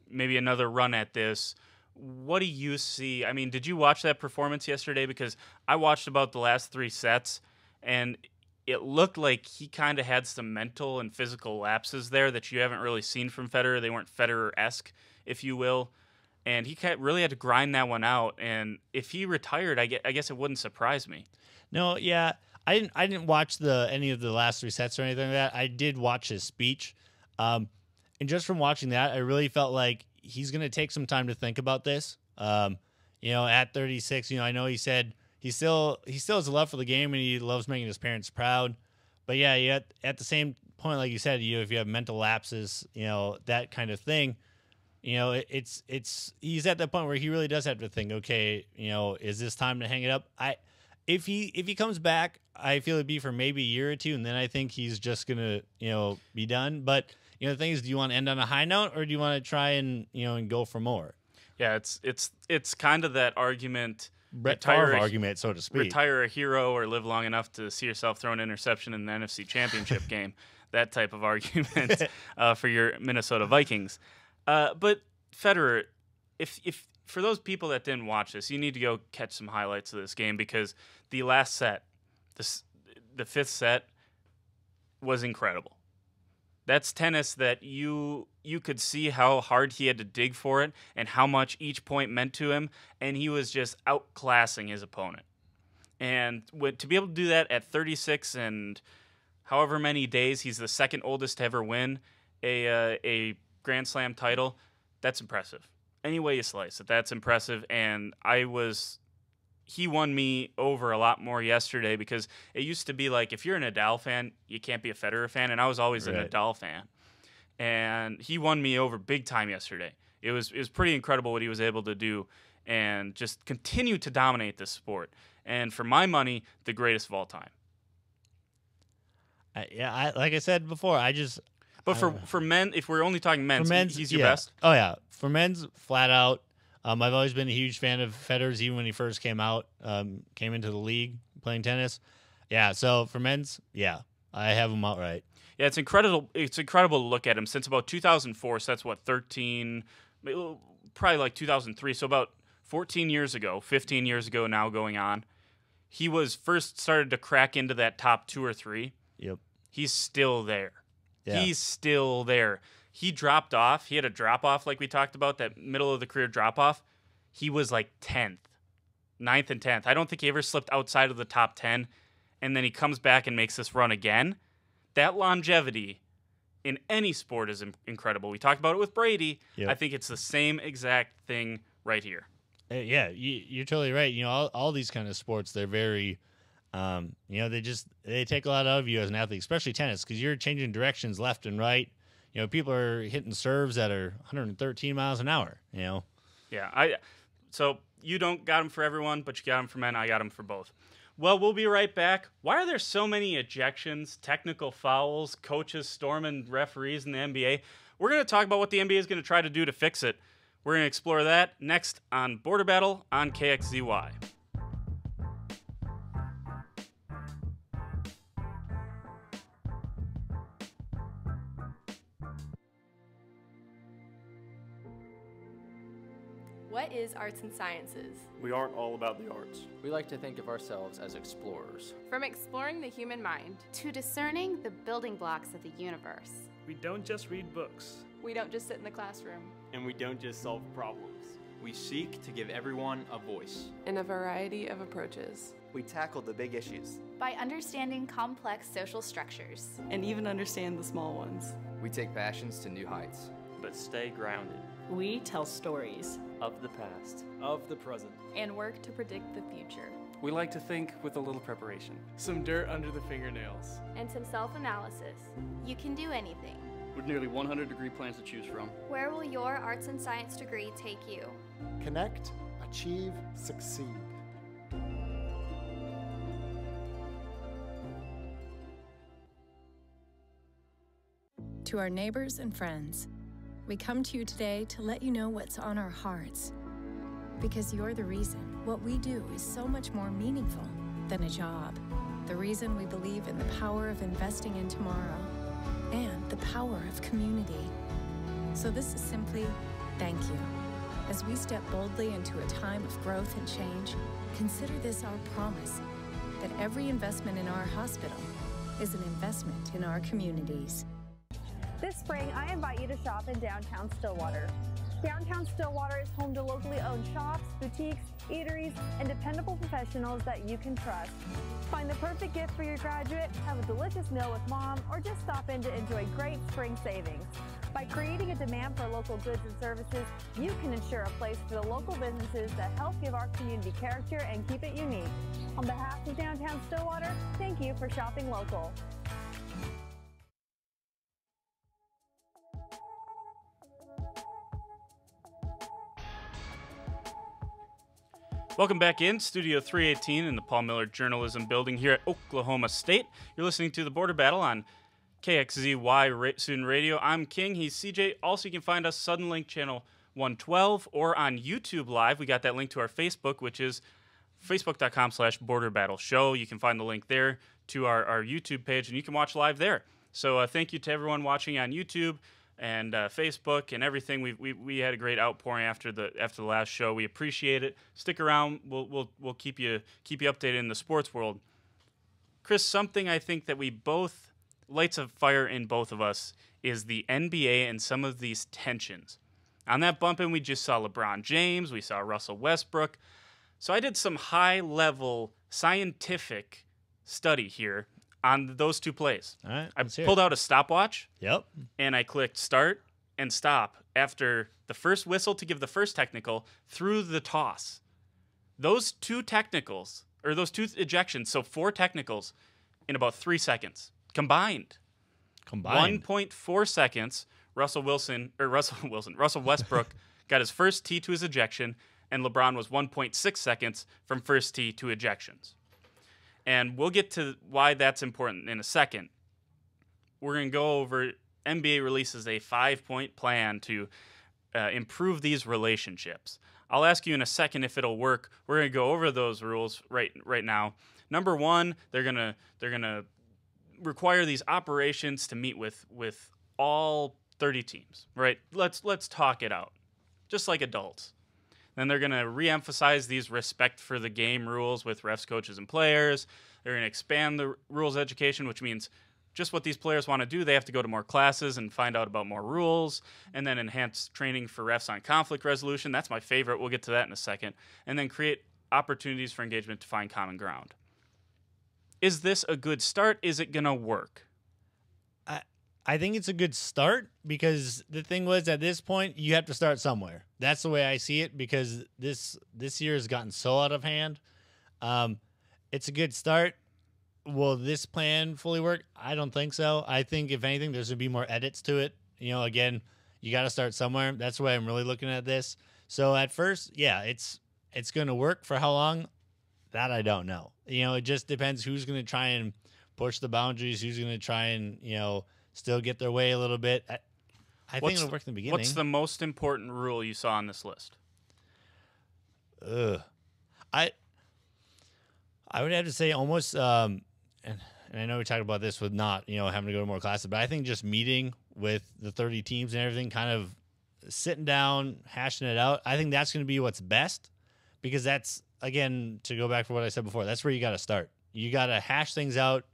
maybe another run at this? What do you see? I mean, did you watch that performance yesterday? Because I watched about the last 3 sets, and it looked like he kind of had some mental and physical lapses there that you haven't really seen from Federer. They weren't Federer-esque, if you will. And he really had to grind that one out. And if he retired, I guess it wouldn't surprise me. No, yeah. I didn't watch any of the last 3 sets or anything like that. I did watch his speech. And just from watching that, I really felt like he's going to take some time to think about this. At 36, I know he said he still has a love for the game and he loves making his parents proud. But yeah, at the same point, like you said, if you have mental lapses, that kind of thing, he's at that point where he really does have to think, okay, is this time to hang it up? If he comes back, I feel it'd be for maybe a year or 2, and then I think he's just gonna be done. But the thing is, do you want to end on a high note, or do you want to try and and go for more? Yeah, it's kind of that argument, Brett Favre argument, so to speak. Retire a hero or live long enough to see yourself throw an interception in the NFC Championship game. That type of argument for your Minnesota Vikings. But Federer, if for those people that didn't watch this, you need to go catch some highlights of this game, because the last set, the 5th set, was incredible. That's tennis that you could see how hard he had to dig for it and how much each point meant to him, and he was just outclassing his opponent. And to be able to do that at 36 and however many days, he's the 2nd oldest to ever win a Grand Slam title, that's impressive. Any way you slice it, that's impressive. And he won me over a lot more yesterday, because it used to be like, if you're a Nadal fan, you can't be a Federer fan, and I was always a Nadal fan. And he won me over big time yesterday. It was pretty incredible what he was able to do and just continue to dominate this sport. And for my money, the greatest of all time. Like I said before, But for men, if we're only talking men's, he's your best? Oh, yeah. For men's, flat out. I've always been a huge fan of Federer's, even when he first came into the league playing tennis. Yeah, so for men's, yeah, I have him outright. Yeah, it's incredible. It's incredible to look at him since about 2004. So that's 13, probably like 2003. So about 14 years ago, 15 years ago now going on. He was first started to crack into that top 2 or 3. Yep. He's still there. Yeah. He's still there. He dropped off. He had a drop-off like we talked about, that middle-of-the-career drop-off. He was like 10th, 9th and 10th. I don't think he ever slipped outside of the top 10, and then he comes back and makes this run again. That longevity in any sport is incredible. We talked about it with Brady. Yep. I think it's the same exact thing right here. Yeah, you're totally right. All these kind of sports, they're very, they take a lot out of you as an athlete, especially tennis, because you're changing directions left and right. People are hitting serves that are 113 miles an hour. Yeah, so you don't got them for everyone, but you got them for men. I got them for both. Well, we'll be right back. Why are there so many ejections, technical fouls, coaches storming referees in the NBA? We're going to talk about what the NBA is going to try to do to fix it. We're going to explore that next on Border Battle on KXZY. What is arts and sciences? We aren't all about the arts. We like to think of ourselves as explorers. From exploring the human mind to discerning the building blocks of the universe. We don't just read books. We don't just sit in the classroom. And we don't just solve problems. We seek to give everyone a voice. In a variety of approaches. We tackle the big issues. By understanding complex social structures. And even understand the small ones. We take passions to new heights. But stay grounded. We tell stories of the past, of the present, and work to predict the future. We like to think with a little preparation, some dirt under the fingernails, and some self-analysis. You can do anything. with nearly 100 degree plans to choose from. Where will your arts and science degree take you? Connect, achieve, succeed. To our neighbors and friends, we come to you today to let you know what's on our hearts. Because you're the reason what we do is so much more meaningful than a job. The reason we believe in the power of investing in tomorrow and the power of community. So this is simply thank you. As we step boldly into a time of growth and change, consider this our promise that every investment in our hospital is an investment in our communities. This spring, I invite you to shop in downtown Stillwater. Downtown Stillwater is home to locally owned shops, boutiques, eateries, and dependable professionals that you can trust. Find the perfect gift for your graduate, have a delicious meal with mom, or just stop in to enjoy great spring savings. By creating a demand for local goods and services, you can ensure a place for the local businesses that help give our community character and keep it unique. On behalf of Downtown Stillwater, thank you for shopping local. Welcome back in Studio 318 in the Paul Miller Journalism Building here at Oklahoma State. You're listening to The Border Battle on KXZY Student Radio. I'm King. He's CJ. Also, you can find us Suddenlink Channel 112 or on YouTube Live. We got that link to our Facebook, which is facebook.com/borderbattleshow. You can find the link there to our YouTube page, and you can watch live there. So thank you to everyone watching on YouTube and Facebook and everything. We had a great outpouring after the last show. We appreciate it. Stick around. We'll keep you updated in the sports world. Chris, something I think that we both lights a fire in both of us is the NBA and some of these tensions. On that bump in, we just saw LeBron James. We saw Russell Westbrook. So I did some high-level scientific study here on those two plays. All right, I pulled out a stopwatch. Yep. And I clicked start and stop after the first whistle to give the first technical through the toss. Those two technicals, or those two ejections, so 4 technicals in about 3 seconds. Combined. 1.4 seconds, Russell Westbrook got his first tee to his ejection, and LeBron was 1.6 seconds from first tee to ejections. And we'll get to why that's important in a second. We're going to go over, NBA releases a 5-point plan to improve these relationships. I'll ask you in a second if it'll work. We're going to go over those rules right now. Number 1, they're going to require these operations to meet with all 30 teams, right? Let's talk it out, just like adults. Then they're going to reemphasize these respect for the game rules with refs, coaches, and players. They're going to expand the rules education, which means just what these players want to do. They have to go to more classes and find out about more rules, and then enhance training for refs on conflict resolution. That's my favorite. We'll get to that in a second. And then create opportunities for engagement to find common ground. Is this a good start? Is it going to work? I think it's a good start because the thing was, at this point, you have to start somewhere. That's the way I see it, because this year has gotten so out of hand. It's a good start. Will this plan fully work? I don't think so. I think, if anything, there's going to be more edits to it. Again, you got to start somewhere. That's the way I'm really looking at this. So at first, yeah, it's going to work. For how long? That I don't know. It just depends who's going to try and push the boundaries, who's going to try and, still get their way a little bit. I think it'll work in the beginning. What's the most important rule you saw on this list? I would have to say almost, and I know we talked about this with not, having to go to more classes, but I think just meeting with the 30 teams and everything, kind of sitting down, hashing it out. I think that's going to be what's best, because that's, again, to go back to what I said before, that's where you got to start. You got to hash things out,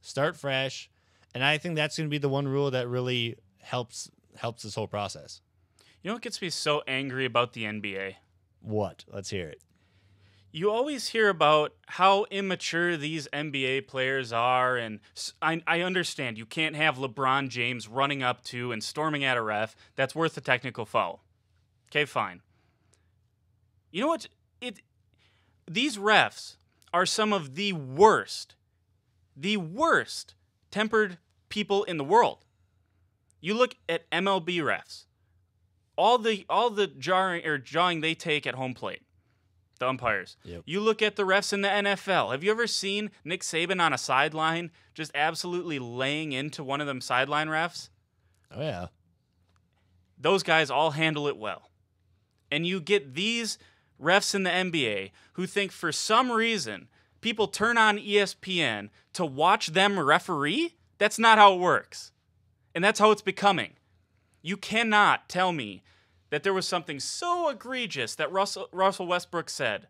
start fresh. And I think that's going to be the one rule that really helps this whole process. You know what gets me so angry about the NBA? What? Let's hear it. You always hear about how immature these NBA players are, and I understand you can't have LeBron James running up to and storming at a ref. That's worth a technical foul. Okay, fine. You know what? These refs are some of the worst tempered people in the world. You look at MLB refs. All the jawing they take at home plate. The umpires. Yep. You look at the refs in the NFL. Have you ever seen Nick Saban on a sideline just absolutely laying into one of them sideline refs? Oh, yeah. Those guys all handle it well. And you get these refs in the NBA who think for some reason people turn on ESPN to watch them referee. That's not how it works. And that's how it's becoming. You cannot tell me that there was something so egregious that Russell Westbrook said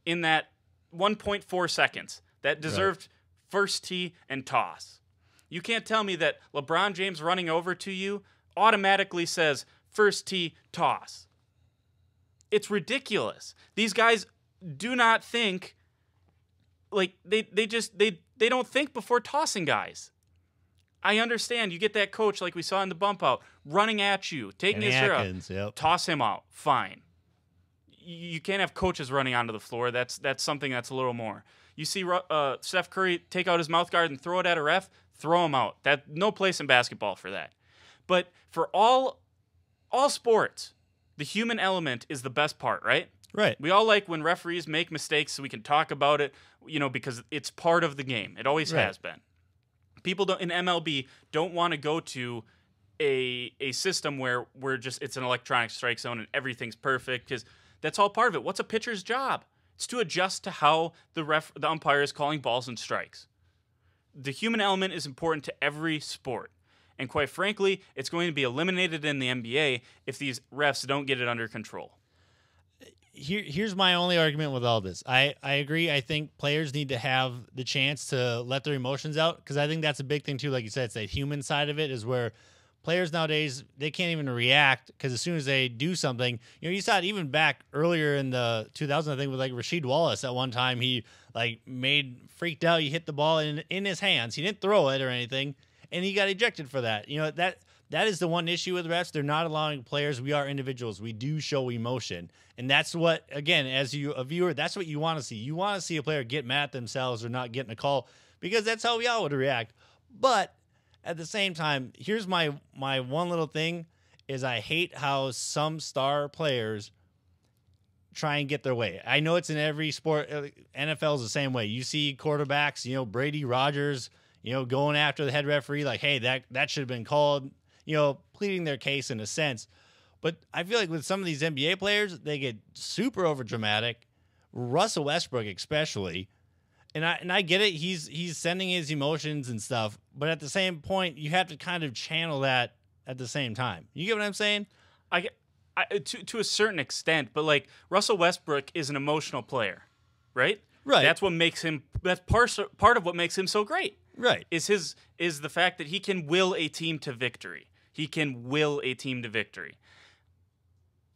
in that 1.4 seconds that deserved first tee and toss. You can't tell me that LeBron James running over to you automatically says first tee, toss. It's ridiculous. These guys do not think, like, they don't think before tossing guys. I understand. You get that coach, like we saw in the bump out, running at you, taking his hair out. Toss him out. Fine. You can't have coaches running onto the floor. That's something that's a little more. You see Steph Curry take out his mouth guard and throw it at a ref, throw him out. No place in basketball for that. But for all sports, the human element is the best part, right? Right. We all like when referees make mistakes so we can talk about it, because it's part of the game. It always has been. People in MLB don't want to go to a system where it's an electronic strike zone and everything's perfect, because that's all part of it. What's a pitcher's job? It's to adjust to how the umpire is calling balls and strikes. The human element is important to every sport. And quite frankly, it's going to be eliminated in the NBA if these refs don't get it under control. Here's my only argument with all this. I agree. I think players need to have the chance to let their emotions out, because I think that's a big thing too. Like you said, it's that human side of it, is where players nowadays, they can't even react, because as soon as they do something, you saw it even back earlier in the 2000s, I think, with like Rasheed Wallace. At one time, he freaked out. He hit the ball in his hands. He didn't throw it or anything, and he got ejected for that. That is the one issue with refs. They're not allowing players. We are individuals. We do show emotion. And that's what, again, as a viewer, that's what you want to see. You want to see a player get mad at themselves or not getting a call, because that's how we all would react. But at the same time, here's my one little thing, is I hate how some star players try and get their way. I know it's in every sport. NFL is the same way. You see quarterbacks, Brady, Rodgers, going after the head referee, like, hey, that should have been called, pleading their case in a sense. But I feel like with some of these NBA players, they get super overdramatic. Russell Westbrook especially. And I get it. He's sending his emotions and stuff. But at the same point, you have to kind of channel that at the same time. You get what I'm saying? To a certain extent. But like, Russell Westbrook is an emotional player, right? Right. That's what makes him. That's part of what makes him so great. Right. Is the fact that he can will a team to victory. He can will a team to victory.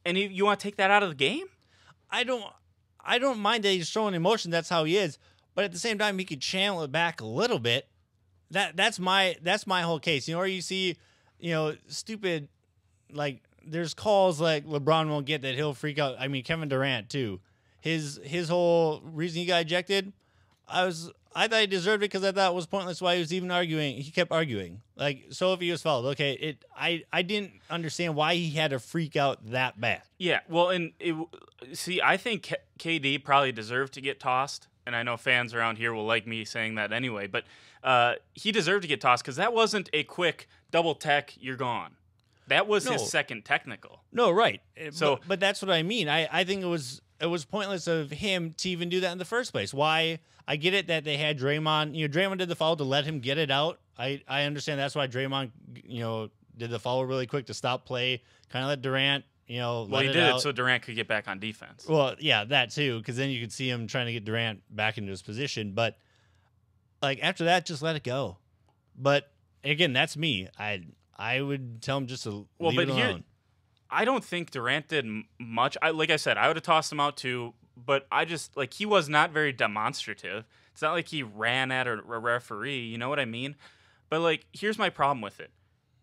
And you want to take that out of the game? I don't mind that he's showing emotion. That's how he is. But at the same time, he could channel it back a little bit. That's my whole case. Or you see, stupid, like, there's calls like LeBron won't get that he'll freak out. I mean, Kevin Durant too. His whole reason he got ejected, I thought he deserved it because I thought it was pointless why he was even arguing. He kept arguing. Like, so if he was fouled, okay, I didn't understand why he had to freak out that bad. Yeah, well, I think KD probably deserved to get tossed, and I know fans around here will like me saying that anyway, but he deserved to get tossed because that wasn't a quick double tech, you're gone. That was his second technical. No, right. So, but that's what I mean. I think it was pointless of him to even do that in the first place. Why? I get it that they had Draymond. Draymond did the foul to let him get it out. I understand that's why Draymond, did the foul really quick to stop play, kind of let Durant, well, he did it so Durant could get back on defense. Well, yeah, that too, because then you could see him trying to get Durant back into his position. But like after that, just let it go. But again, that's me. I would tell him just to leave it alone. I don't think Durant did much. Like I said, I would have tossed him out too. But he was not very demonstrative. It's not like he ran at a referee. You know what I mean? But like, here's my problem with it.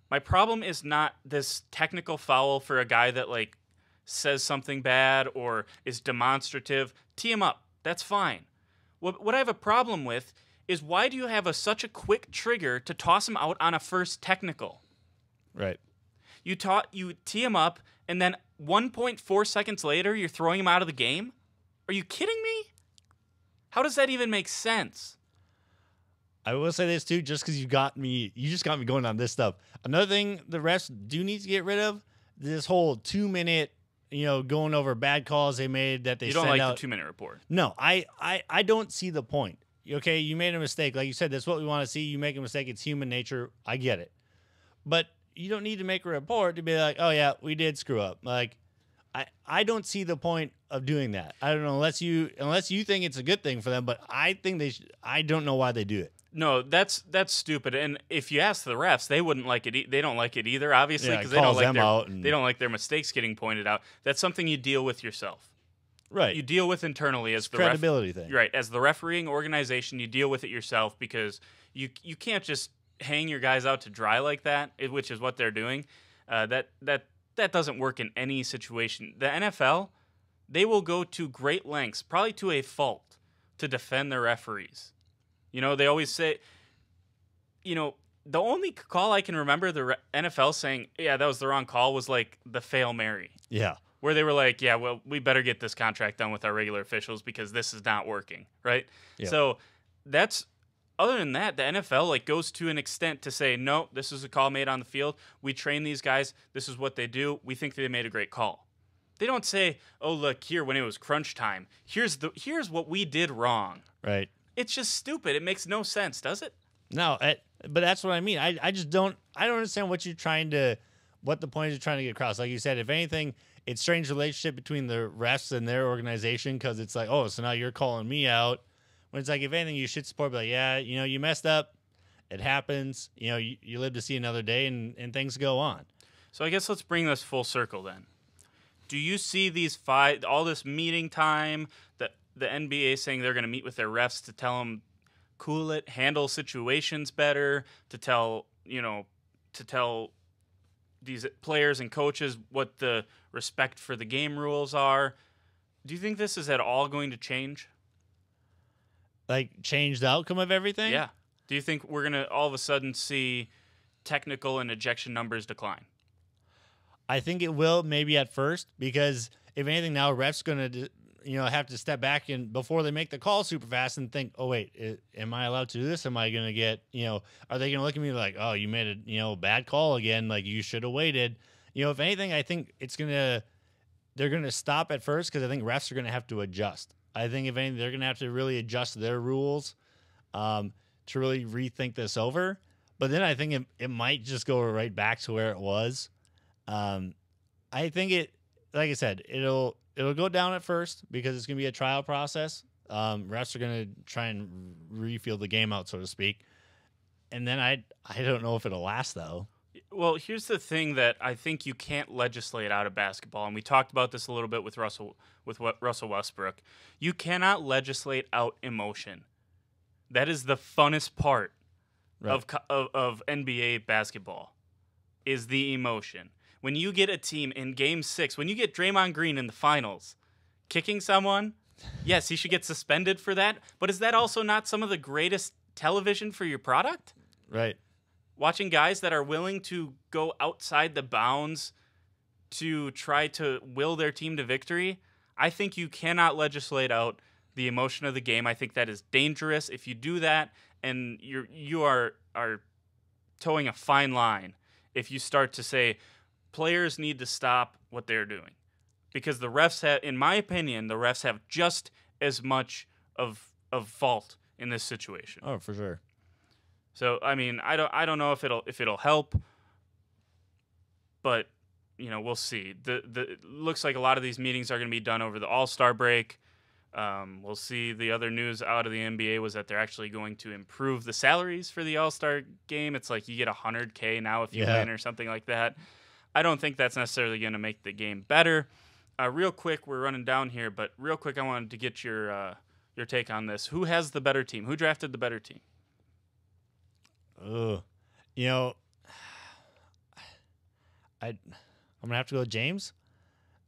My problem is not this technical foul for a guy that like says something bad or is demonstrative. Tee him up. That's fine. What I have a problem with is why do you have such a quick trigger to toss him out on a first technical? Right. You tee him up, and then 1.4 seconds later, you're throwing him out of the game? Are you kidding me? How does that even make sense? I will say this too, just because you just got me going on this stuff. Another thing the refs do need to get rid of, this whole 2-minute, going over bad calls they made that they You don't send like out. the 2-minute report. No, I don't see the point. Okay, you made a mistake. Like you said, that's what we want to see. You make a mistake, it's human nature. I get it. But you don't need to make a report to be like, oh yeah, we did screw up. Like, I don't see the point of doing that. I don't know, unless you think it's a good thing for them, but I think I don't know why they do it. No, that's stupid. And if you ask the refs, they wouldn't like it. They don't like it either, obviously, because Yeah, they don't like their mistakes getting pointed out. That's something you deal with yourself. Right. You deal with internally as the credibility thing. Right. As the refereeing organization, you deal with it yourself because you can't just hang your guys out to dry like that, which is what they're doing. That doesn't work in any situation. The NFL, they will go to great lengths, probably to a fault, to defend their referees. They always say, the only call I can remember the NFL saying, yeah, that was the wrong call, was like the Fail Mary. Yeah. Where they were like, yeah, well, we better get this contract done with our regular officials because this is not working, right? Yeah. So other than that, the NFL goes to an extent to say, no, this is a call made on the field. We train these guys. This is what they do. We think they made a great call. They don't say, oh, look, here, when it was crunch time, here's what we did wrong. Right. It's just stupid. It makes no sense, does it? No, but that's what I mean. I just don't understand what the point you're trying to get across. Like you said, if anything, it's strange relationship between the refs and their organization because it's like, oh, so now you're calling me out. When it's like, if anything, you should support, but like, yeah, you messed up. It happens. You live to see another day and things go on. So I guess let's bring this full circle then. Do you see all this meeting time, the NBA saying they're going to meet with their refs to tell them, cool it, handle situations better, to tell these players and coaches what the respect for the game rules are? Do you think this is at all going to change? Like, change the outcome of everything? Yeah. Do you think we're going to all of a sudden see technical and ejection numbers decline? I think it will, maybe at first, because if anything, now refs going to have to step back and before they make the call super fast and think, oh wait, am I allowed to do this? Am I going to get are they going to look at me like, oh, you made a bad call again, like you should have waited? If anything, I think they're going to stop at first because I think refs are going to have to adjust. I think if anything, they're going to have to really adjust their rules to really rethink this over. But then I think it might just go right back to where it was. I think like I said, it'll go down at first because it's going to be a trial process. Refs are going to try and refeel the game out, so to speak. And then I don't know if it'll last, though. Well, here's the thing that I think you can't legislate out of basketball, and we talked about this a little bit with Russell Westbrook. You cannot legislate out emotion. That is the funnest part of NBA basketball, is the emotion. When you get a team in Game 6, when you get Draymond Green in the finals kicking someone, yes, he should get suspended for that, but is that also not some of the greatest television for your product? Right. Watching guys that are willing to go outside the bounds to try to will their team to victory, I think you cannot legislate out the emotion of the game. I think that is dangerous. If you do that, and you are towing a fine line if you start to say players need to stop what they're doing. Because the refs have, in my opinion, the refs have just as much of fault in this situation. Oh, for sure. So I mean, I don't know if it'll help, but we'll see. The looks like a lot of these meetings are going to be done over the All-Star break. We'll see. The other news out of the NBA was that they're actually going to improve the salaries for the All-Star game. It's like you get $100K now if you win or something like that. I don't think that's necessarily going to make the game better. Real quick, we're running down here, but real quick, I wanted to get your take on this. Who has the better team? Who drafted the better team? I'm gonna have to go with James.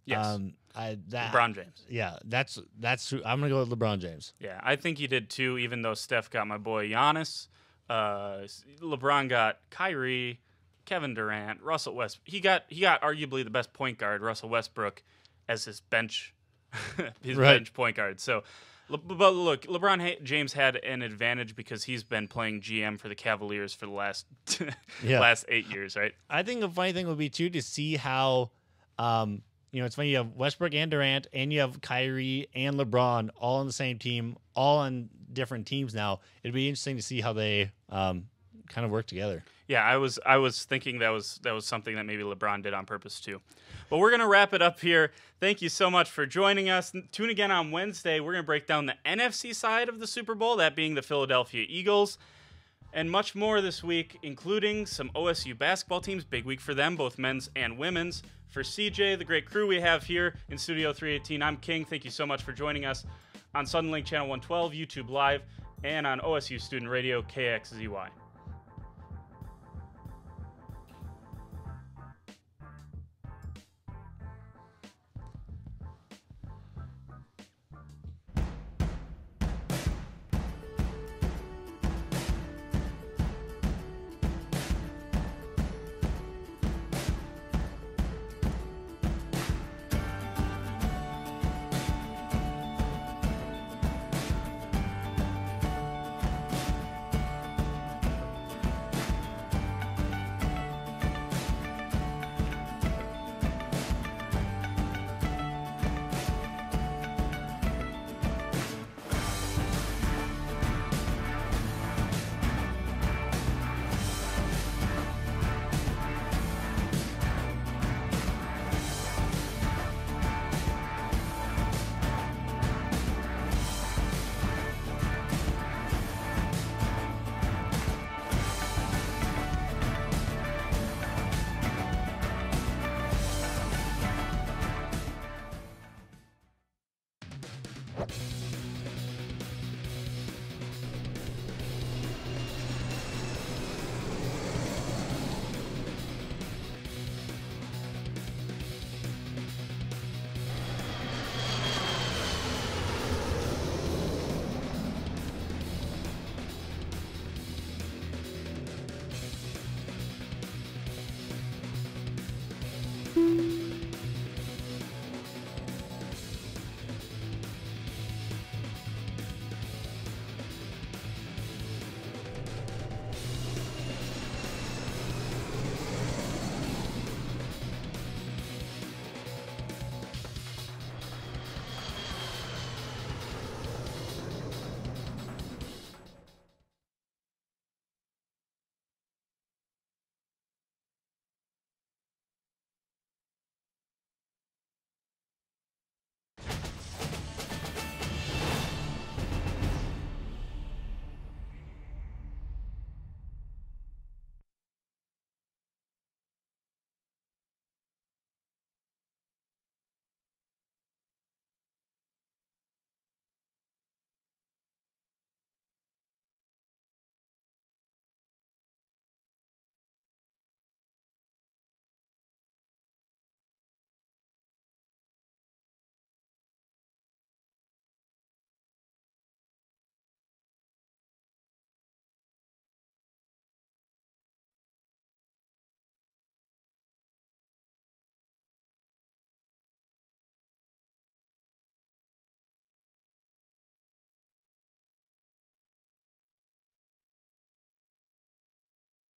Yes. LeBron James. Yeah, that's who I'm gonna go with. LeBron James. Yeah, I think he did too. Even though Steph got my boy Giannis, LeBron got Kyrie. Kevin Durant, Russell Westbrook. He got arguably the best point guard, Russell Westbrook, as his bench bench point guard. So, but look, LeBron James had an advantage because he's been playing GM for the Cavaliers for the last last 8 years, right? I think the funny thing would be too to see how, it's funny, you have Westbrook and Durant, and you have Kyrie and LeBron all on the same team, all on different teams now. It'd be interesting to see how they kind of work together. Yeah, I was thinking that was something that maybe LeBron did on purpose too. But we're gonna wrap it up here. Thank you so much for joining us. Tune again on Wednesday. We're gonna break down the NFC side of the Super Bowl, that being the Philadelphia Eagles, and much more this week, including some OSU basketball teams. Big week for them, both men's and women's. For CJ, the great crew we have here in Studio 318, I'm King. Thank you so much for joining us on Suddenlink Channel 112, YouTube Live, and on OSU Student Radio, KXZY.